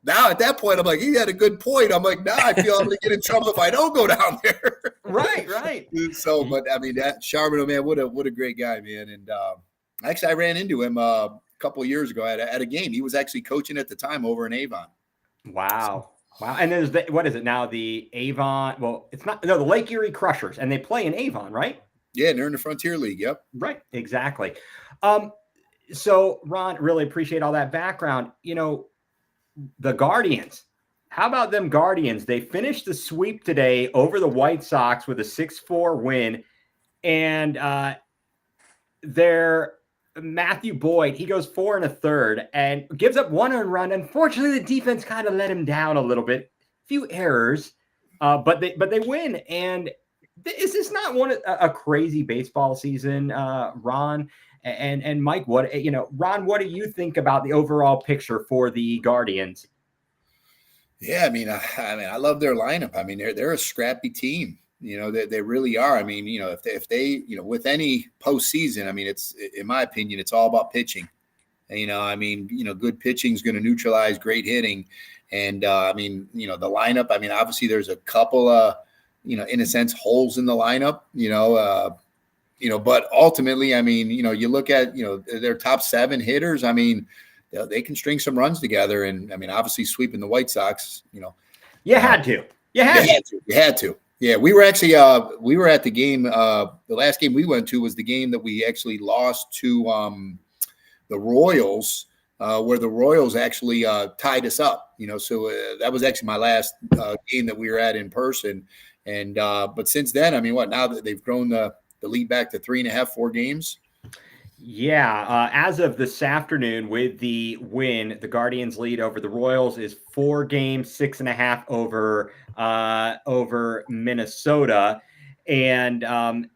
now at that point, I'm like, he had a good point. I'm like, I feel I'm going to get in trouble if I don't go down there. Right. So, but I mean, that Charbonneau, man, what a great guy, man. And actually, I ran into him a couple of years ago at a game. He was actually coaching at the time over in Avon. Wow. And there's what is it now? The Avon. Well, it's not. No, the Lake Erie Crushers, and they play in Avon, right? Yeah, they're in the Frontier League. Yep. Right. Exactly. So Ron, really appreciate all that background. The Guardians. How about them Guardians? They finished the sweep today over the White Sox with a 6-4 win. And their Matthew Boyd, he goes 4 1/3 and gives up 1 earned run. Unfortunately, the defense kind of let him down a little bit. Few errors, but they win. And is this not a crazy baseball season, Ron? And Mike, Ron, what do you think about the overall picture for the Guardians? Yeah, I mean, I love their lineup. I mean, they're a scrappy team. They really are. I mean, if they with any postseason, I mean, it's, in my opinion, it's all about pitching. Good pitching is going to neutralize great hitting. And the lineup. I mean, obviously, there's a couple in a sense, holes in the lineup. But ultimately, I mean, you look at, their top 7 hitters. I mean, they can string some runs together. And I mean, obviously sweeping the White Sox, You had to. You had to. Yeah, we were actually we were at the game. The last game we went to was the game that we actually lost to the Royals, where the Royals actually tied us up. So that was actually my last game that we were at in person. And but since then, I mean, now that they've grown the lead back to 3.5, 4 games. Yeah, as of this afternoon, with the win, the Guardians' lead over the Royals is 4 games, 6.5 over Minnesota. And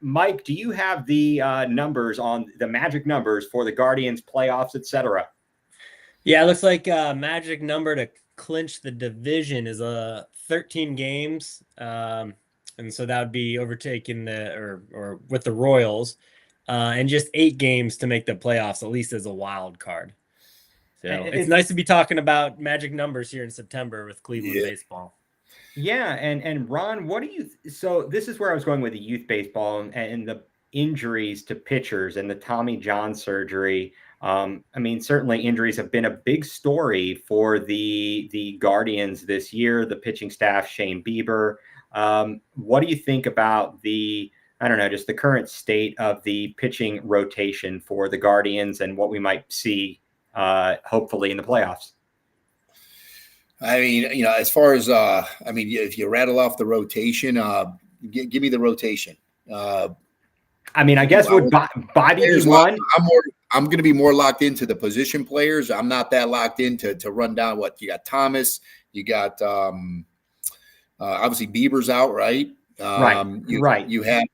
Mike, do you have the numbers on the magic numbers for the Guardians' playoffs, etc.? Yeah, it looks like magic number to clinch the division is 13 games, and so that would be overtaking or with the Royals. And just 8 games to make the playoffs, at least as a wild card. So it's nice to be talking about magic numbers here in September with Cleveland baseball. Yeah, and Ron, what do you? So this is where I was going with the youth baseball and the injuries to pitchers and the Tommy John surgery. I mean, certainly injuries have been a big story for the Guardians this year. The pitching staff, Shane Bieber. What do you think about I don't know, just the current state of the pitching rotation for the Guardians and what we might see, hopefully, in the playoffs? I mean, as far as, if you rattle off the rotation, give me the rotation. I mean, I guess would Bobby be one? I'm going to be more locked into the position players. I'm not that locked into to run down what you got. Thomas, you got obviously Bieber's out, right? Right. You have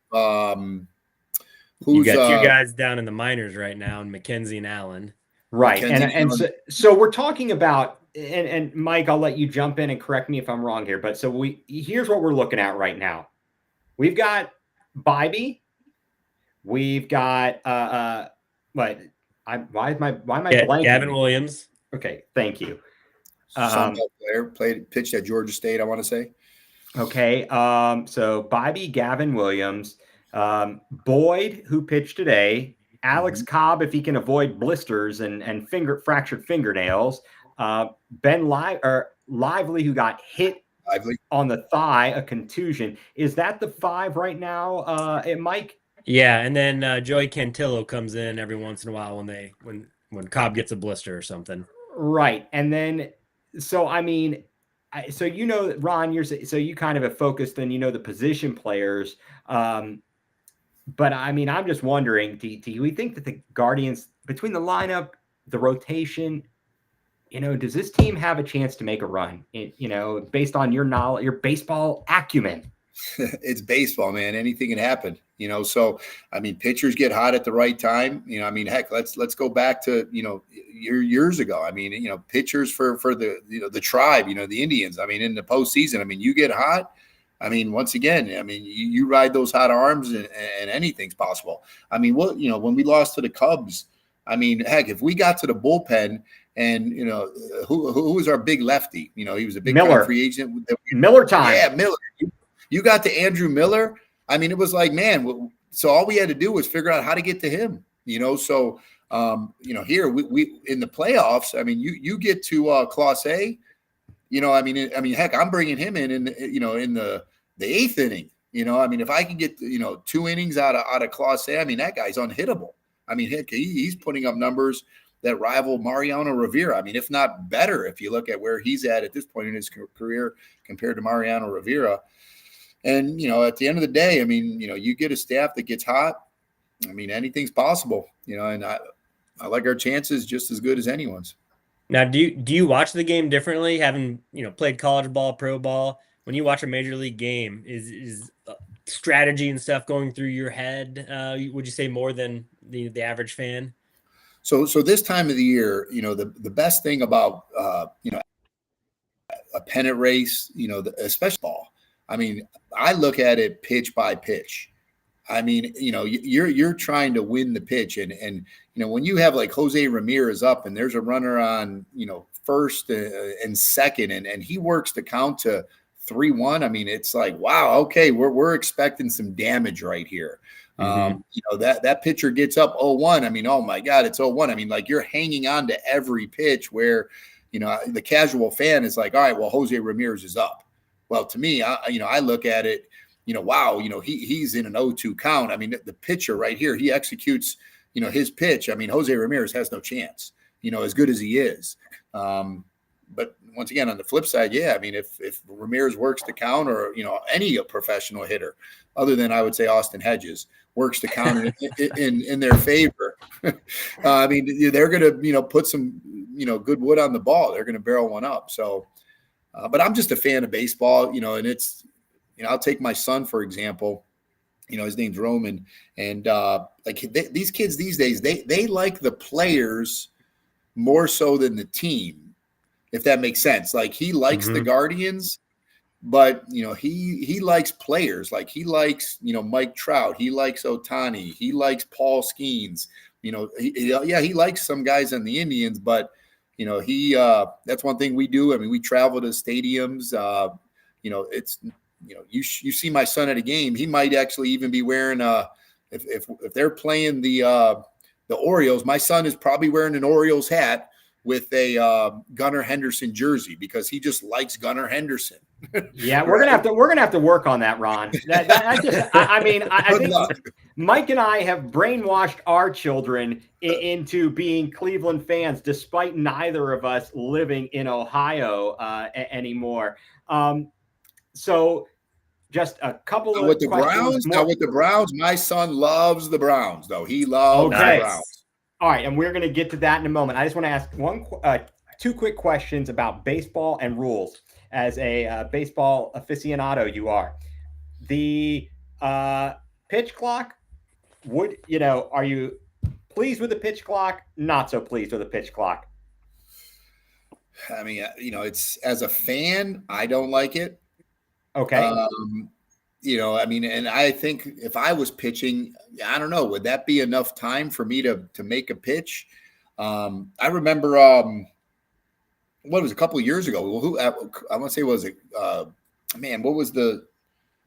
you got 2 guys down in the minors right now, and McKenzie and Allen. Right. And so we're talking about, and Mike, I'll let you jump in and correct me if I'm wrong here. But here's what we're looking at right now. We've got Bibee. We've got why am I blanking? Gavin Williams. Okay, thank you. Player pitched at Georgia State, I want to say. Okay, so Bibee, Gavin Williams, Boyd, who pitched today, Alex Cobb, if he can avoid blisters and fractured fingernails, Ben Lively, who got hit on the thigh, a contusion. Is that the 5 right now, Mike? Yeah, and then Joey Cantillo comes in every once in a while when Cobb gets a blister or something. Right, and then so I mean, Ron, you kind of have focused on the position players, but I mean, I'm just wondering, do we think that the Guardians, between the lineup, the rotation, does this team have a chance to make a run? Based on your knowledge, your baseball acumen. It's baseball, man. Anything can happen, So, I mean, pitchers get hot at the right time. I mean, heck, let's go back to years ago. I mean, pitchers for the the tribe, the Indians. I mean, in the postseason, I mean, you get hot. I mean, once again, I mean, you ride those hot arms, and anything's possible. I mean, when we lost to the Cubs, I mean, heck, if we got to the bullpen. And who was our big lefty? He was a big free agent. Miller time. Yeah, Miller. You got to Andrew Miller. I mean, it was like, man. So all we had to do was figure out how to get to him. So here we in the playoffs. I mean, you get to Class A. I mean, heck, I'm bringing him in the 8th inning. I mean, if I can get 2 innings out of Class A, I mean, that guy's unhittable. I mean, heck, he's putting up numbers that rival Mariano Rivera. I mean, if not better, if you look at where he's at this point in his career compared to Mariano Rivera. And, at the end of the day, I mean, you get a staff that gets hot. I mean, anything's possible, and I like our chances just as good as anyone's. Now, do you watch the game differently, having, played college ball, pro ball? When you watch a major league game, is strategy and stuff going through your head, would you say, more than the average fan? So this time of the year, the best thing about, a pennant race, especially ball, I mean, I look at it pitch by pitch. I mean, you're trying to win the pitch. And when you have like Jose Ramirez up and there's a runner on, first and second, and he works the count to 3-1. I mean, it's like, wow, okay, we're expecting some damage right here. That pitcher gets up 0-1. I mean, oh my God, it's 0-1. I mean, like, you're hanging on to every pitch where, the casual fan is like, all right, well, Jose Ramirez is up. Well, to me, I look at it, wow, he's in an 0-2 count. I mean, the pitcher right here, he executes, his pitch. I mean, Jose Ramirez has no chance, as good as he is. But once again, on the flip side, yeah, I mean, if Ramirez works the count, or, any professional hitter, other than, I would say, Austin Hedges, works the count in their favor, I mean, they're going to, put some, good wood on the ball. They're going to barrel one up. So, but I'm just a fan of baseball, and it's, I'll take my son, for example. His name's Roman, and these kids these days, they like the players more so than the team, if that makes sense. Like, he likes the Guardians, but he likes players. Like, he likes Mike Trout, he likes Ohtani, he likes Paul Skeens. He likes some guys on the Indians, but that's one thing we do. I mean, we travel to stadiums. It's you see my son at a game, he might actually even be wearing if they're playing the Orioles, my son is probably wearing an Orioles hat with a Gunnar Henderson jersey, because he just likes Gunnar Henderson. Yeah, we're gonna have to work on that, Ron. I think Mike and I have brainwashed our children into being Cleveland fans, despite neither of us living in Ohio anymore. So just a couple of with the Browns. Now, with the Browns, my son loves the Browns, though. He loves the Browns. All right, and we're going to get to that in a moment. I just want to ask two quick questions about baseball and rules. As a baseball aficionado, you are. The pitch clock. Are you pleased with the pitch clock? Not so pleased with the pitch clock? I mean, it's, as a fan, I don't like it. Okay. I mean, and I think if I was pitching, I don't know, would that be enough time for me to make a pitch? I remember, what was a couple of years ago? I want to say, was it? What was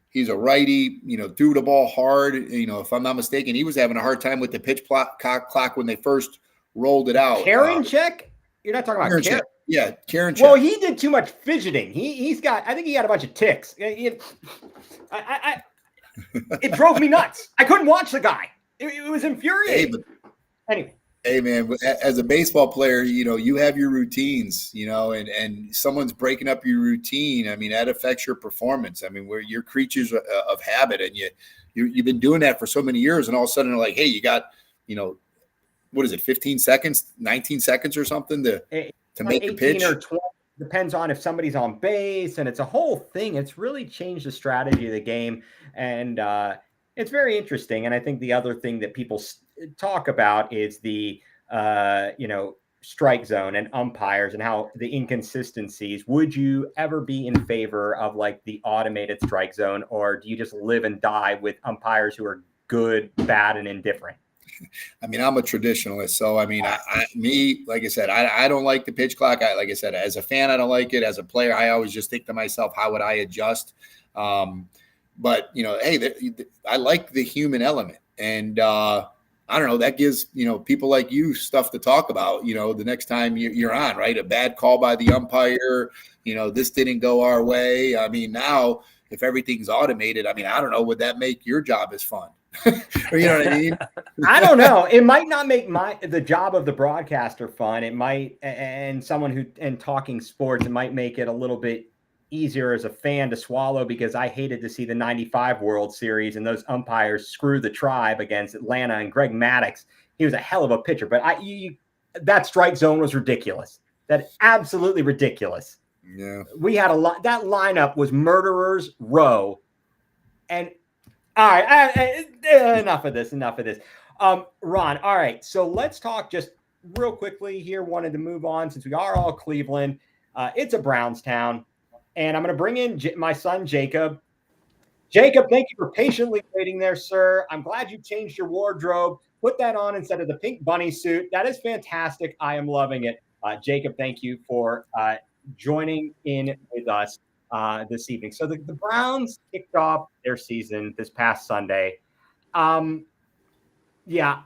he's a righty, threw the ball hard. If I'm not mistaken, he was having a hard time with the pitch clock when they first rolled it out. Karen check? You're not talking about Karen? Yeah, Karen. Well, he did too much fidgeting. I think he had a bunch of ticks. It drove me nuts. I couldn't watch the guy. It was infuriating. Anyway. Hey, man, as a baseball player, you have your routines, and someone's breaking up your routine. I mean, that affects your performance. I mean, you're creatures of habit, and you've been doing that for so many years, and all of a sudden they're like, hey, you got, what is it, 15 seconds, 19 seconds or something to make the pitch? Or 20, depends on if somebody's on base, and it's a whole thing. It's really changed the strategy of the game, and it's very interesting. And I think the other thing that people talk about is the strike zone and umpires and how the inconsistencies. Would you ever be in favor of like the automated strike zone, or do you just live and die with umpires who are good, bad, and indifferent? I mean, I'm a traditionalist, so I mean, like I said, I don't like the pitch clock. Like I said, as a fan, I don't like it. As a player, I always just think to myself, how would I adjust? But hey, I like the human element, and I don't know, that gives people like you stuff to talk about. The next time you're on, right? A bad call by the umpire. This didn't go our way. I mean, now if everything's automated, I mean, I don't know, would that make your job as fun? Or, you know what I mean? I don't know. It might not make the job of the broadcaster fun. It might, and someone and talking sports, it might make it a little bit easier as a fan to swallow, because I hated to see the 95 World Series and those umpires screw the Tribe against Atlanta, and Greg Maddux. He was a hell of a pitcher, but that strike zone was ridiculous. That absolutely ridiculous. Yeah. We had that lineup was murderers row. And all right, enough of this. Ron, all right, so let's talk just real quickly here. Wanted to move on since we are all Cleveland. It's a Browns town, and I'm going to bring in my son, Jacob. Jacob, thank you for patiently waiting there, sir. I'm glad you changed your wardrobe. Put that on instead of the pink bunny suit. That is fantastic. I am loving it. Jacob, thank you for joining in with us this evening. So the Browns kicked off their season this past Sunday. Yeah,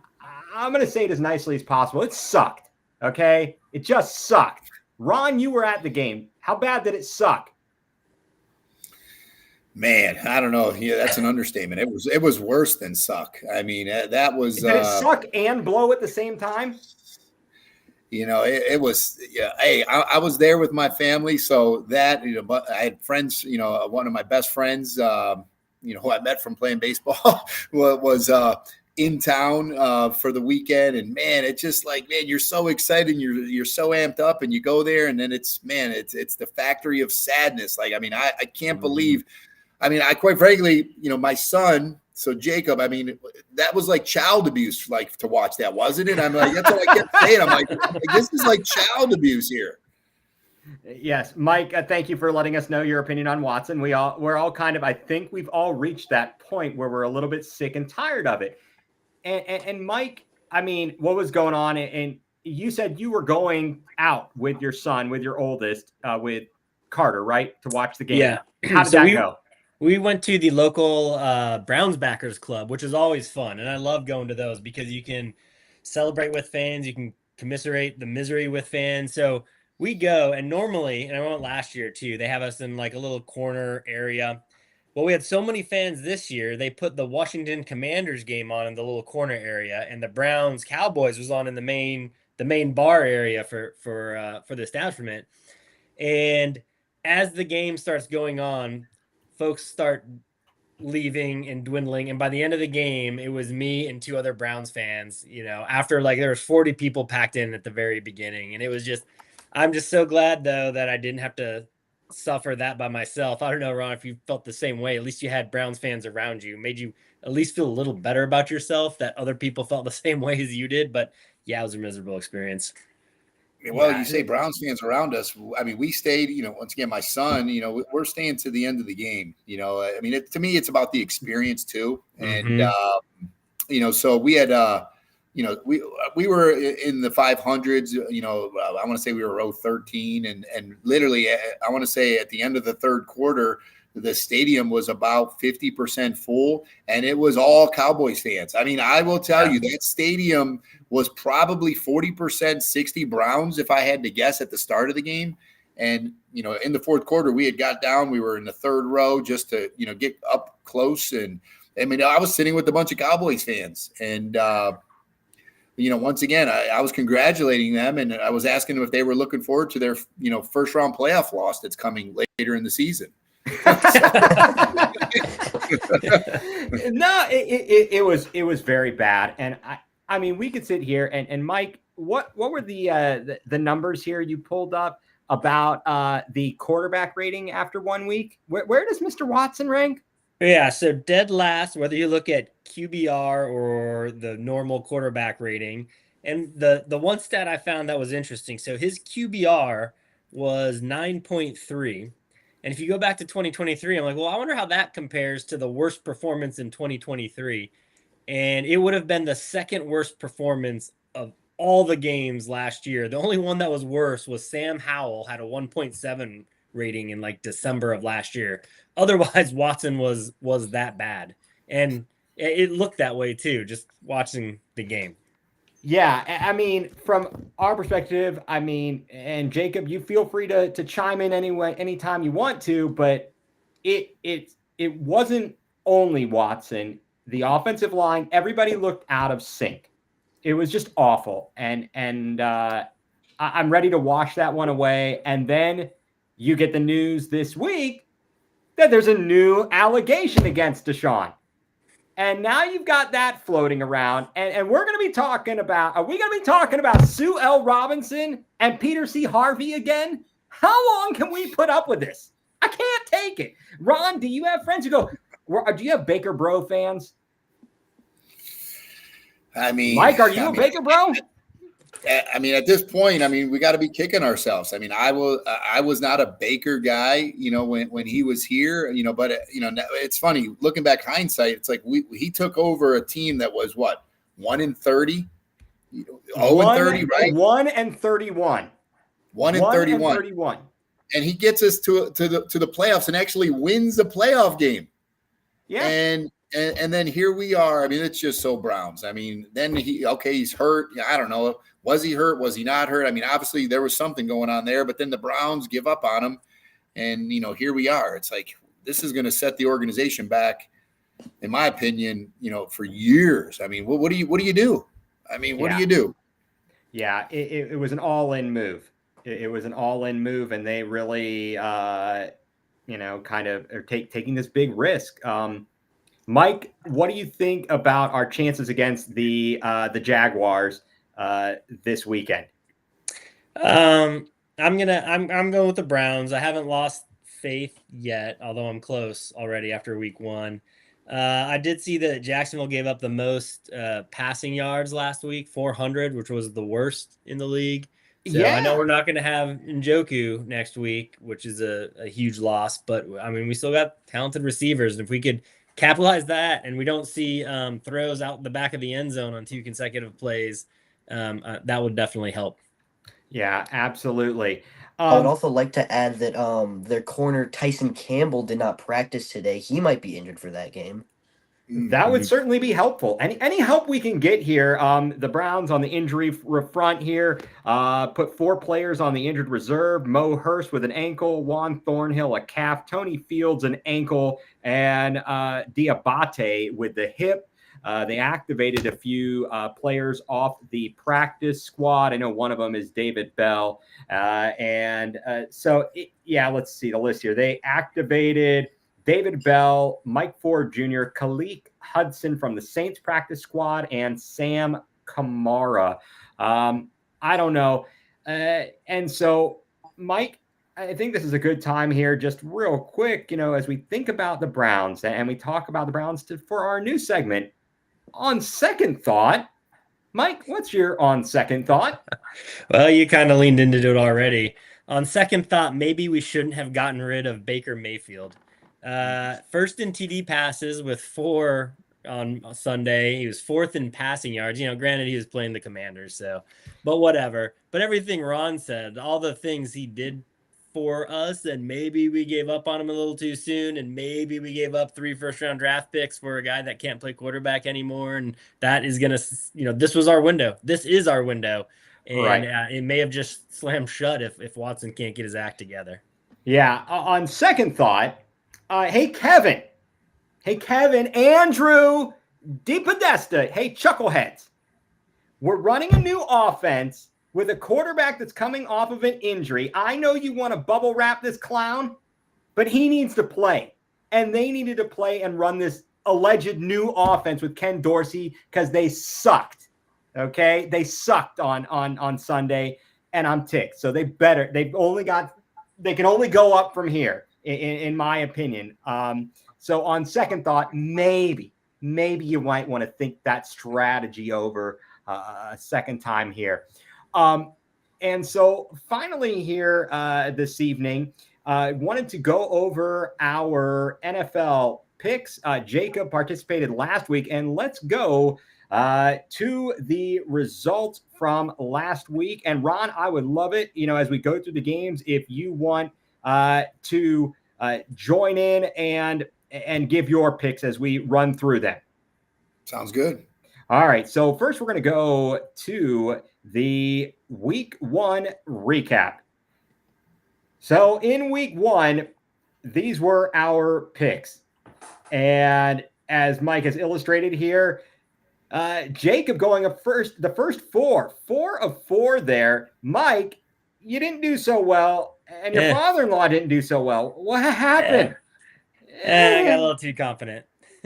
I'm going to say it as nicely as possible. It sucked. Okay. It just sucked. Ron, you were at the game. How bad did it suck? Man, I don't know. Yeah, that's an understatement. It was worse than suck. I mean, that was. Did it suck and blow at the same time? It was. Yeah. Hey, I was there with my family, so that but I had friends. One of my best friends, who I met from playing baseball, was in town for the weekend, and man, it's just like, man, you're so excited, and you're so amped up, and you go there, and then it's the factory of sadness. Like, I mean, I can't believe. I mean, I quite frankly, my son, so Jacob, I mean, that was like child abuse, like to watch that, wasn't it? I'm like, that's what I kept saying. I'm like, this is like child abuse here. Yes, Mike, thank you for letting us know your opinion on Watson. We're all kind of, I think we've all reached that point where we're a little bit sick and tired of it. And Mike, I mean, what was going on? And you said you were going out with your son, with your oldest, with Carter, right, to watch the game. Yeah. How did that go? We went to the local Browns Backers Club, which is always fun. And I love going to those because you can celebrate with fans. You can commiserate the misery with fans. So we go, and normally, and I went last year too, they have us in like a little corner area. Well, we had so many fans this year, they put the Washington Commanders game on in the little corner area, and the Browns Cowboys was on in the main bar area for the establishment. And as the game starts going on, folks start leaving and dwindling, and by the end of the game, it was me and two other Browns fans. After like there was 40 people packed in at the very beginning, and it was just, I'm just so glad though that I didn't have to suffer that by myself. I don't know, Ron, if you felt the same way. At least you had Browns fans around you, made you at least feel a little better about yourself that other people felt the same way as you did. But yeah, it was a miserable experience. Well, you say Browns fans around us. I mean, we stayed, once again, my son, we're staying to the end of the game. I mean, to me, it's about the experience too. And, so we had, we were in the 500s, I want to say we were row 13 and literally, I want to say at the end of the third quarter, the stadium was about 50% full, and it was all Cowboys fans. I mean, I will tell you that stadium was probably 40%, 60 Browns, if I had to guess, at the start of the game. And, in the fourth quarter, we had got down. We were in the third row just to, get up close. And, I mean, I was sitting with a bunch of Cowboys fans. And, once again, I was congratulating them, and I was asking them if they were looking forward to their, first-round playoff loss that's coming later in the season. No, it was very bad. And I mean, we could sit here and Mike, what were the numbers here you pulled up about the quarterback rating after 1 week? Where does Mr. Watson rank? Yeah, so dead last, whether you look at QBR or the normal quarterback rating. And the one stat I found that was interesting. So his QBR was 9.3. And if you go back to 2023, I'm like, well, I wonder how that compares to the worst performance in 2023. And it would have been the second worst performance of all the games last year. The only one that was worse was Sam Howell had a 1.7 rating in like December of last year. Otherwise, Watson was that bad. And it looked that way too, just watching the game. Yeah, I mean, from our perspective, I mean, and Jacob, you feel free to chime in anytime you want to, but it wasn't only Watson. The offensive line, everybody looked out of sync. It was just awful, and I'm ready to wash that one away. And then you get the news this week that there's a new allegation against Deshaun. And now you've got that floating around. And we're going to be talking about, are we going to be talking about Sue L. Robinson and Peter C. Harvey again? How long can we put up with this? I can't take it. Ron, do you have friends who go, do you have Baker Bro fans? I mean, Mike, are you a Baker Bro? I mean, at this point, I mean, we got to be kicking ourselves. I mean, I was not a Baker guy, when he was here, but it's funny looking back hindsight. It's like he took over a team that was what, 1-30, 0-30, right? 1-31. 1-31. And he gets us to the playoffs and actually wins the playoff game. Yeah. And And then here we are. I mean, it's just so Browns. I mean, then he's hurt. I don't know. Was he hurt? Was he not hurt? I mean, obviously there was something going on there, but then the Browns give up on him. And, here we are. It's like, this is going to set the organization back, in my opinion, for years. I mean, what do you do? I mean, what do you do? Yeah, it was an all-in move. It was an all-in move, and they really, kind of are taking this big risk. Mike, what do you think about our chances against the Jaguars this weekend? I'm going with the Browns. I haven't lost faith yet, although I'm close already after week 1. I did see that Jacksonville gave up the most passing yards last week, 400, which was the worst in the league. So I know we're not going to have Njoku next week, which is a huge loss. But, I mean, we still got talented receivers. And if we could capitalize that and we don't see throws out the back of the end zone on 2 consecutive plays, that would definitely help. Yeah, absolutely. I would also like to add that their corner Tyson Campbell did not practice today. He might be injured for that game. That would certainly be helpful. Any help we can get here. The Browns on the injury front here put 4 players on the injured reserve. Mo Hurst with an ankle, Juan Thornhill a calf, Tony Fields an ankle, and Diabate with the hip. They activated a few players off the practice squad. I know one of them is David Bell. Let's see the list here. They activated David Bell, Mike Ford Jr., Khalid Hudson from the Saints practice squad, and Sam Kamara. I don't know. And so, Mike, I think this is a good time here, just real quick, as we think about the Browns and we talk about the Browns for our new segment. On second thought, Mike, what's your on second thought? Well, you kind of leaned into it already. On second thought, maybe we shouldn't have gotten rid of Baker Mayfield. First in TD passes with 4 on Sunday. He was 4th in passing yards. Granted, he was playing the Commanders, but whatever. But everything Ron said, all the things he did for us, and maybe we gave up on him a little too soon, and maybe we gave up 3 first-round draft picks for a guy that can't play quarterback anymore, and that is going to, this was our window. This is our window, and right. It may have just slammed shut if Watson can't get his act together. Yeah, on second thought, hey, Kevin, Andrew DePodesta, hey, Chuckleheads, we're running a new offense with a quarterback that's coming off of an injury. I know you want to bubble wrap this clown, but he needs to play. And they needed to play and run this alleged new offense with Ken Dorsey because they sucked. Okay? They sucked on Sunday, and I'm ticked. So they can only go up from here, in my opinion. So on second thought, maybe you might want to think that strategy over a second time here. And so finally here this evening, I wanted to go over our NFL picks. Jacob participated last week, and let's go to the results from last week. And Ron, I would love it, as we go through the games, if you want to join in and give your picks as we run through them. Sounds good. All right. So first, we're going to go to the week 1 recap. So in week 1, these were our picks. And as Mike has illustrated here, Jacob going up first, the first 4 of 4 there. Mike, you didn't do so well, and your father-in-law didn't do so well. What happened? I got a little too confident.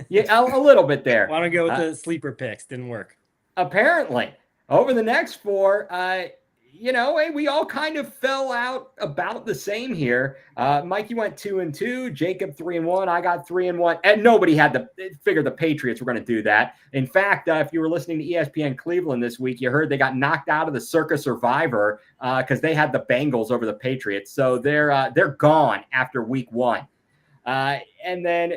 Yeah, a little bit there. Why don't go with the sleeper picks? Didn't work. Apparently. Over the next 4, we all kind of fell out about the same here. Mike, you went 2-2. Jacob 3-1. I got 3-1. And nobody had to figure the Patriots were going to do that. In fact, if you were listening to ESPN Cleveland this week, you heard they got knocked out of the Circa Survivor because they had the Bengals over the Patriots. So they're gone after week 1. And then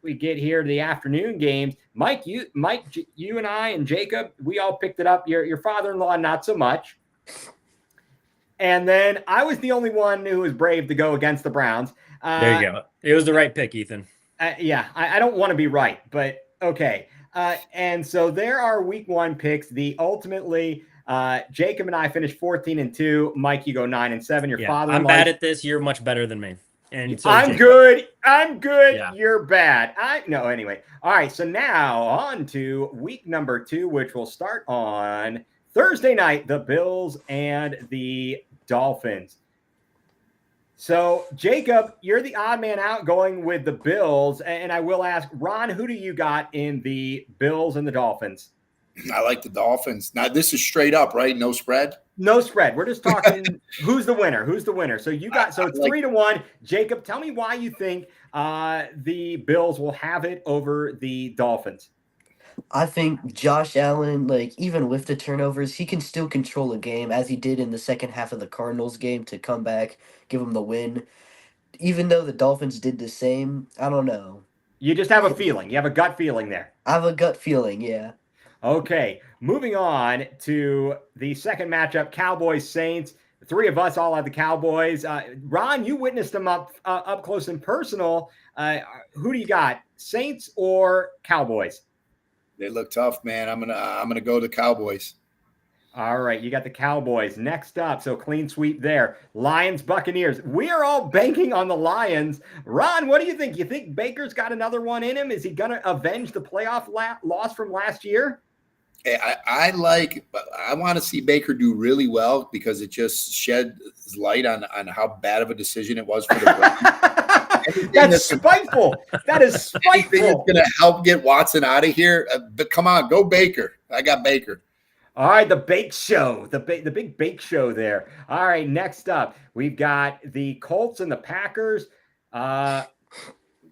we get here to the afternoon games. Mike, you and I and Jacob, we all picked it up. Your father-in-law, not so much. And then I was the only one who was brave to go against the Browns. There you go. It was the right pick, Ethan. I don't want to be right, but okay. And so there are week 1 picks. Ultimately, Jacob and I finished 14-2. Mike, you go 9-7. Your father. I'm bad at this. You're much better than me. And so I'm Jacob. good. I'm good. Yeah. You're bad. Anyway. All right. So now on to week number 2, which will start on Thursday night, the Bills and the Dolphins. So, Jacob, you're the odd man out going with the Bills. And I will ask, Ron, who do you got in the Bills and the Dolphins? I like the Dolphins. Now, this is straight up, right? No spread? No spread. We're just talking who's the winner. Who's the winner? So it's 3-1. Jacob, tell me why you think the Bills will have it over the Dolphins. I think Josh Allen, like, even with the turnovers, he can still control a game as he did in the second half of the Cardinals game to come back, give him the win. Even though the Dolphins did the same, I don't know. You just have a feeling. You have a gut feeling there. I have a gut feeling, yeah. Okay, moving on to the second matchup, Cowboys-Saints. The three of us all have the Cowboys. Ron, you witnessed them up close and personal. Who do you got, Saints or Cowboys? They look tough, man. I'm gonna go the Cowboys. All right, you got the Cowboys. Next up, so clean sweep there. Lions, Buccaneers. We are all banking on the Lions. Ron, what do you think? You think Baker's got another one in him? Is he going to avenge the playoff loss from last year? I want to see Baker do really well because it just sheds light on how bad of a decision it was for the Browns. That's spiteful. That is spiteful. Anything that's going to help get Watson out of here. But come on, go Baker. I got Baker. All right, the bake show, the big bake show there. All right, next up, we've got the Colts and the Packers.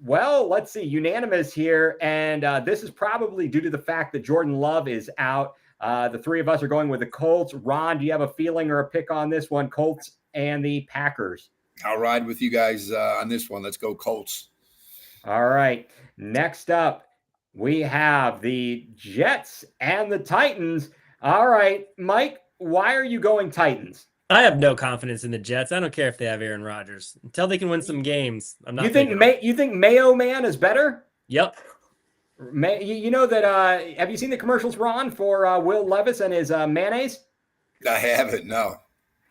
Well, let's see, unanimous here, and this is probably due to the fact that Jordan Love is out. The three of us are going with the Colts. Ron, do you have a feeling or a pick on this one, Colts and the Packers? I'll ride with you guys on this one. Let's go Colts. All right, next up, we have the Jets and the Titans. All right, Mike, why are you going Titans? I have no confidence in the Jets. I don't care if they have Aaron Rodgers. Until they can win some games, I'm not. You think Mayo Man is better? Yep. You know that? Have you seen the commercials, Ron, for Will Levis and his mayonnaise? I haven't. No.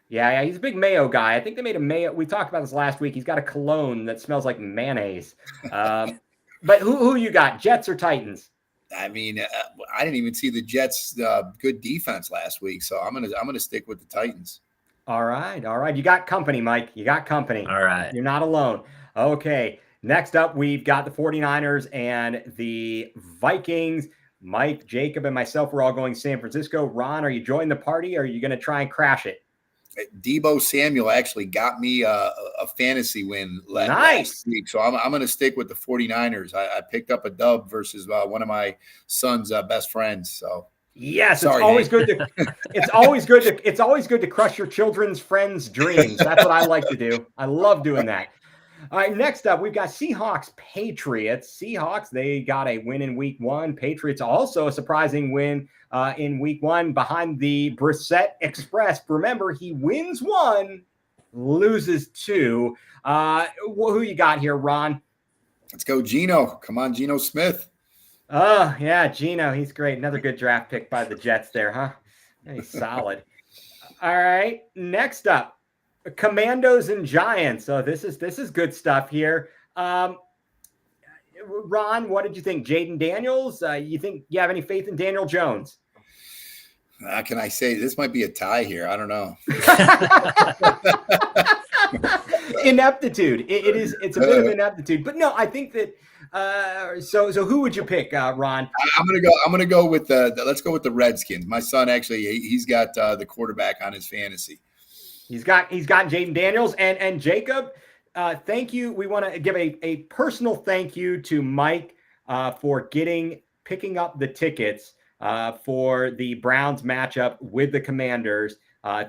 Yeah, he's a big mayo guy. I think they made a mayo. We talked about this last week. He's got a cologne that smells like mayonnaise. But who you got? Jets or Titans? I mean, I didn't even see the Jets' good defense last week, so I'm gonna stick with the Titans. All right. You got company, Mike. You got company. All right. You're not alone. Okay. Next up, we've got the 49ers and the Vikings. Mike, Jacob, and myself, we're all going San Francisco. Ron, are you joining the party or are you going to try and crash it? Debo Samuel actually got me a fantasy win last week. So I'm going to stick with the 49ers. I picked up a dub versus one of my son's best friends. So yes, it's always good to crush your children's friends' dreams. That's what I like to do. I love doing that. All right, next up, we've got Seahawks Patriots. Seahawks, they got a win in week 1. Patriots also a surprising win in week 1 behind the Brissett Express. Remember, he wins 1, loses 2. Who you got here, Ron? Let's go, Geno. Come on, Geno Smith. Oh, yeah, Geno. He's great. Another good draft pick by the Jets there, huh? He's solid. All right, next up. Commandos and Giants. So this is good stuff here. Ron, what did you think? Jaden Daniels? You think you have any faith in Daniel Jones? Can I say this might be a tie here? I don't know. Ineptitude. It's a bit of ineptitude, but no, I think that. So who would you pick, Ron? I'm gonna go with let's go with the Redskins. My son actually he's got the quarterback on his fantasy. He's got Jaden Daniels and Jacob. Thank you. We want to give a personal thank you to Mike for picking up the tickets for the Browns matchup with the Commanders.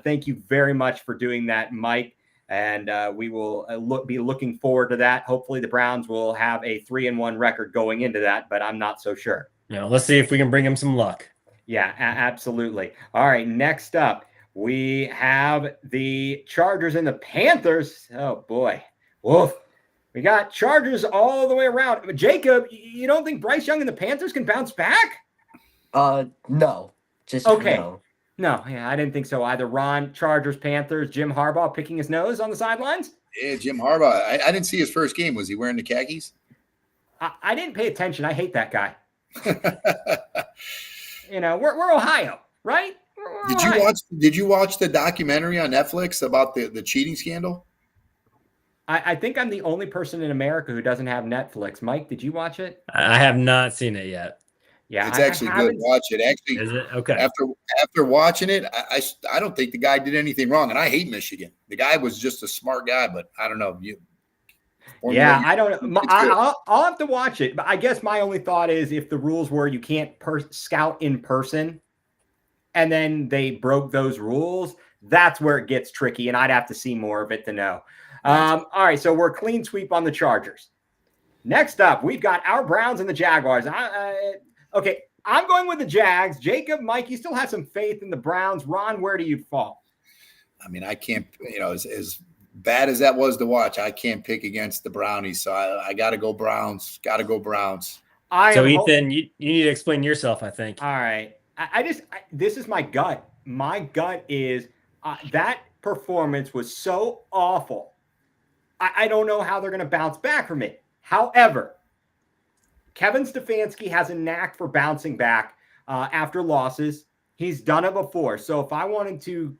Thank you very much for doing that, Mike. And we will be looking forward to that. Hopefully, the Browns will have a 3-1 record going into that, but I'm not so sure. No, let's see if we can bring him some luck. Yeah, absolutely. All right, next up. We have the Chargers and the Panthers. Oh, boy. Woof. We got Chargers all the way around. Jacob, you don't think Bryce Young and the Panthers can bounce back? No. Just Okay. no. No, yeah, I didn't think so either. Ron, Chargers, Panthers, Jim Harbaugh picking his nose on the sidelines? Yeah, Jim Harbaugh. I didn't see his first game. Was he wearing the khakis? I didn't pay attention. I hate that guy. We're Ohio, right? Did you watch the documentary on Netflix about the cheating scandal? I think I'm the only person in America who doesn't have Netflix. Mike, did you watch it? I have not seen it yet. Yeah, it's actually good. Watch it. Actually, is it okay? After watching it, I don't think the guy did anything wrong, and I hate Michigan. The guy was just a smart guy, but I don't know. I don't know. I'll have to watch it. But I guess my only thought is if the rules were you can't scout in person, and then they broke those rules, that's where it gets tricky, and I'd have to see more of it to know. All right, so we're clean sweep on the Chargers. Next up, we've got our Browns and the Jaguars. Okay, I'm going with the Jags. Jacob, Mike, you still have some faith in the Browns. Ron, where do you fall? I mean, I can't, as bad as that was to watch, I can't pick against the Brownies. So I got to go Browns. Got to go Browns. Ethan, you need to explain yourself, I think. All right. This is my gut. My gut is that performance was so awful. I don't know how they're going to bounce back from it. However, Kevin Stefanski has a knack for bouncing back after losses. He's done it before. So if I wanted to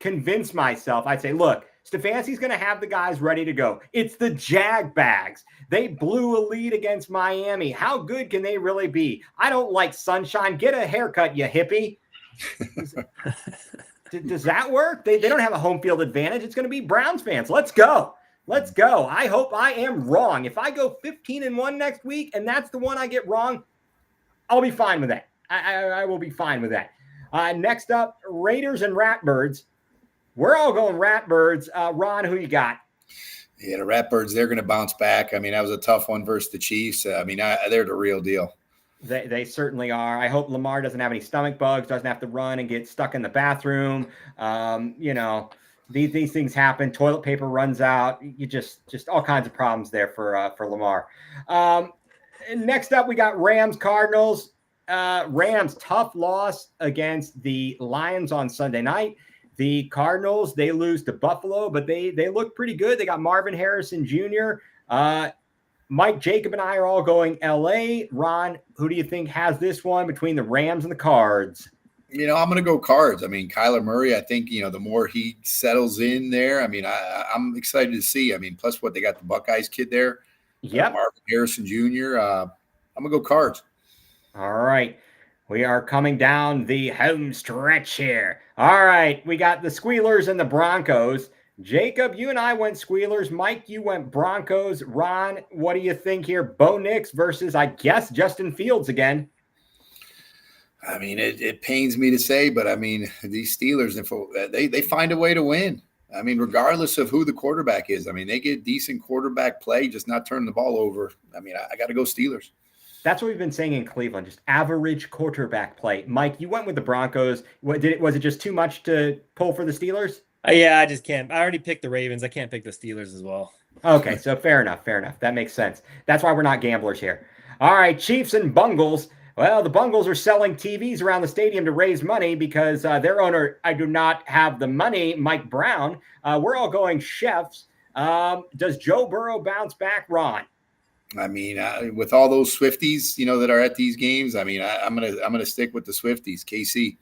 convince myself, I'd say, look, Stefanski's going to have the guys ready to go. It's the Jag Bags. They blew a lead against Miami. How good can they really be? I don't like sunshine. Get a haircut, you hippie. Does that work? They don't have a home field advantage. It's going to be Browns fans. Let's go. Let's go. I hope I am wrong. If I go 15-1 next week and that's the one I get wrong, I'll be fine with that. I will be fine with that. Next up, Raiders and Ratbirds. We're all going Ratbirds. Ron, who you got? Yeah, the Ratbirds, they're going to bounce back. I mean, that was a tough one versus the Chiefs. They're the real deal. They certainly are. I hope Lamar doesn't have any stomach bugs, doesn't have to run and get stuck in the bathroom. These things happen. Toilet paper runs out. You just all kinds of problems there for Lamar. Next up, we got Rams Cardinals. Rams tough loss against the Lions on Sunday night. The Cardinals, they lose to Buffalo, but they look pretty good. They got Marvin Harrison Jr. Mike, Jacob, and I are all going LA. Ron, who do you think has this one between the Rams and the Cards? I'm going to go Cards. I mean, Kyler Murray, I think, the more he settles in there, I mean, I'm excited to see. I mean, plus they got the Buckeyes kid there. Yep. Marvin Harrison Jr. I'm going to go Cards. All right. We are coming down the home stretch here. All right. We got the Squealers and the Broncos. Jacob, you and I went Squealers. Mike, you went Broncos. Ron, what do you think here? Bo Nix versus, I guess, Justin Fields again. I mean, it pains me to say, but I mean, these Steelers, they find a way to win. I mean, regardless of who the quarterback is, I mean, they get decent quarterback play, just not turning the ball over. I mean, I got to go Steelers. That's what we've been saying in Cleveland, just average quarterback play. Mike, you went with the Broncos. Was it just too much to pull for the Steelers? Yeah, I just can't. I already picked the Ravens. I can't pick the Steelers as well. Okay, so fair enough. That makes sense. That's why we're not gamblers here. All right, Chiefs and Bungles. Well, the Bungles are selling TVs around the stadium to raise money because their owner, I do not have the money, Mike Brown. We're all going Chefs. Does Joe Burrow bounce back, Ron? I mean, with all those Swifties, that are at these games, I mean, I'm gonna stick with the Swifties, KC.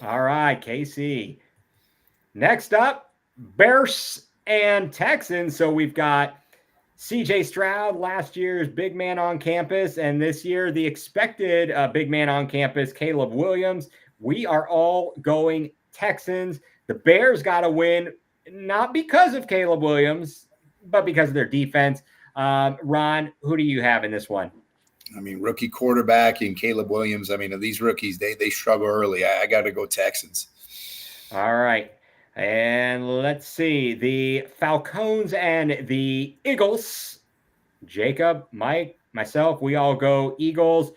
All right, KC. Next up, Bears and Texans. So we've got CJ Stroud, last year's big man on campus, and this year the expected big man on campus, Caleb Williams. We are all going Texans. The Bears got to win, not because of Caleb Williams, but because of their defense. Ron, who do you have in this one? I mean, rookie quarterback and Caleb Williams. I mean, these rookies, they struggle early. I got to go Texans. All right. And let's see, the Falcons and the Eagles. Jacob, Mike, myself, we all go Eagles.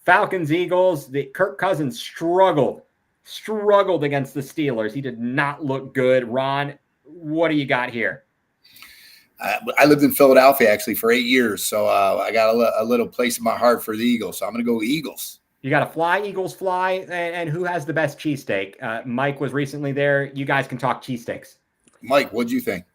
Falcons, Eagles. The Kirk Cousins struggled against the Steelers. He did not look good. Ron, what do you got here? I lived in Philadelphia actually for 8 years, so I got a little place in my heart for the Eagles. So I'm going to go Eagles. You got to fly, Eagles fly. And who has the best cheesesteak? Mike was recently there. You guys can talk cheesesteaks. Mike, what'd you think?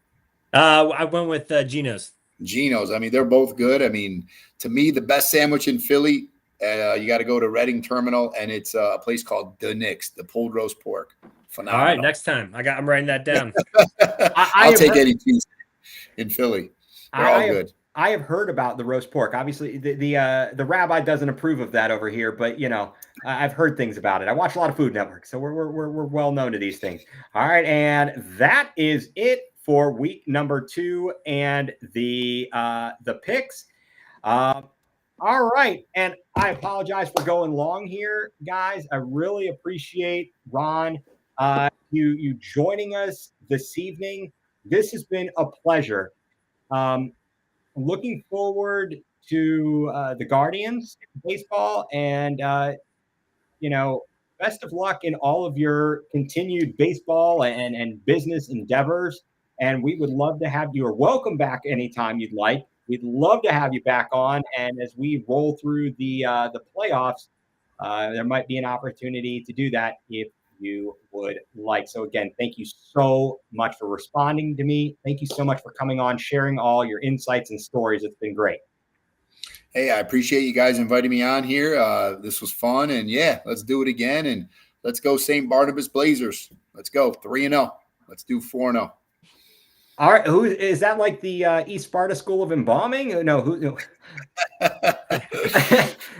I went with Geno's. Geno's. I mean, they're both good. I mean, to me, the best sandwich in Philly, you got to go to Reading Terminal, and it's a place called The Nick's, the pulled roast pork. Phenomenal. All right, next time. I'm writing that down. I'll take any cheese in Philly. They're all good. I have heard about the roast pork. Obviously, the rabbi doesn't approve of that over here, but I've heard things about it. I watch a lot of Food Network, so we're well known to these things. All right, and that is it for week number 2 and the picks. All right, and I apologize for going long here, guys. I really appreciate Ron you joining us this evening. This has been a pleasure. Looking forward to the Guardians baseball, and best of luck in all of your continued baseball and business endeavors. And we would love to have you, or welcome back anytime you'd like. We'd love to have you back on. And as we roll through the playoffs, there might be an opportunity to do that if you would like. So again, thank you so much for responding to me. Thank you so much for coming on, sharing all your insights and stories. It's been great. Hey, I appreciate you guys inviting me on here. This was fun, and yeah, let's do it again. And let's go St. Barnabas Blazers. Let's go 3-0. Let's do 4-0. All right. Who is that? Like the East Sparta School of Embalming? No, who?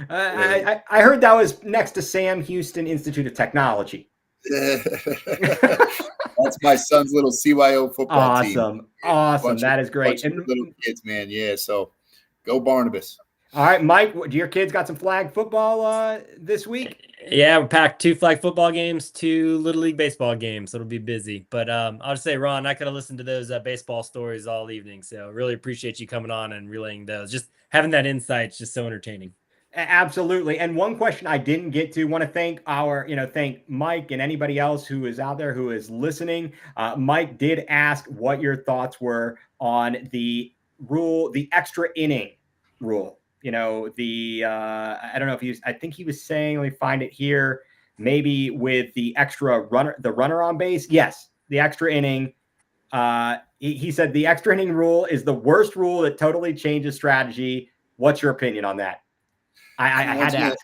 I heard that was next to Sam Houston Institute of Technology. That's my son's little CYO football team. Awesome. That is great. And little kids, man. Yeah. So go Barnabas. All right, Mike, do your kids got some flag football this week? Yeah, we packed 2 flag football games, 2 Little League baseball games, so it'll be busy. But I'll just say, Ron, I could have listened to those baseball stories all evening, so really appreciate you coming on and relaying those. Just having that insight is just so entertaining. Absolutely. And one question I didn't get to, want to thank thank Mike and anybody else who is out there who is listening. Mike did ask what your thoughts were on the rule, the extra inning rule. I don't know if I think he was saying, let me find it here, maybe with the extra runner on base. Yes, the extra inning. He said the extra inning rule is the worst rule that totally changes strategy. What's your opinion on that? I had to ask.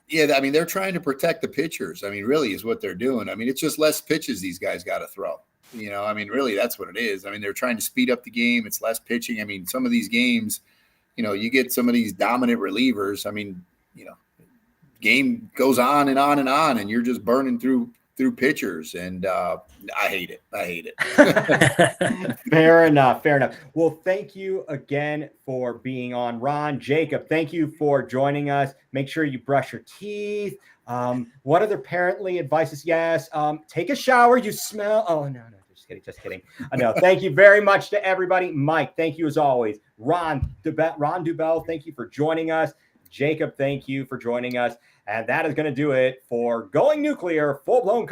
Yeah, I mean, they're trying to protect the pitchers. I mean, really is what they're doing. I mean, it's just less pitches these guys got to throw. I mean, really, that's what it is. I mean, they're trying to speed up the game. It's less pitching. I mean, some of these games, you get some of these dominant relievers. I mean, game goes on and on and on, and you're just burning through pitchers. And I hate it. Fair enough. Well, thank you again for being on. Ron, Jacob, thank you for joining us. Make sure you brush your teeth. What other parently advices? Yes. Take a shower. You smell. Oh, no. Just kidding. No, thank you very much to everybody. Mike, thank you as always. Ron Dubell, thank you for joining us. Jacob, thank you for joining us. And that is going to do it for Going nuCLEar, full-blown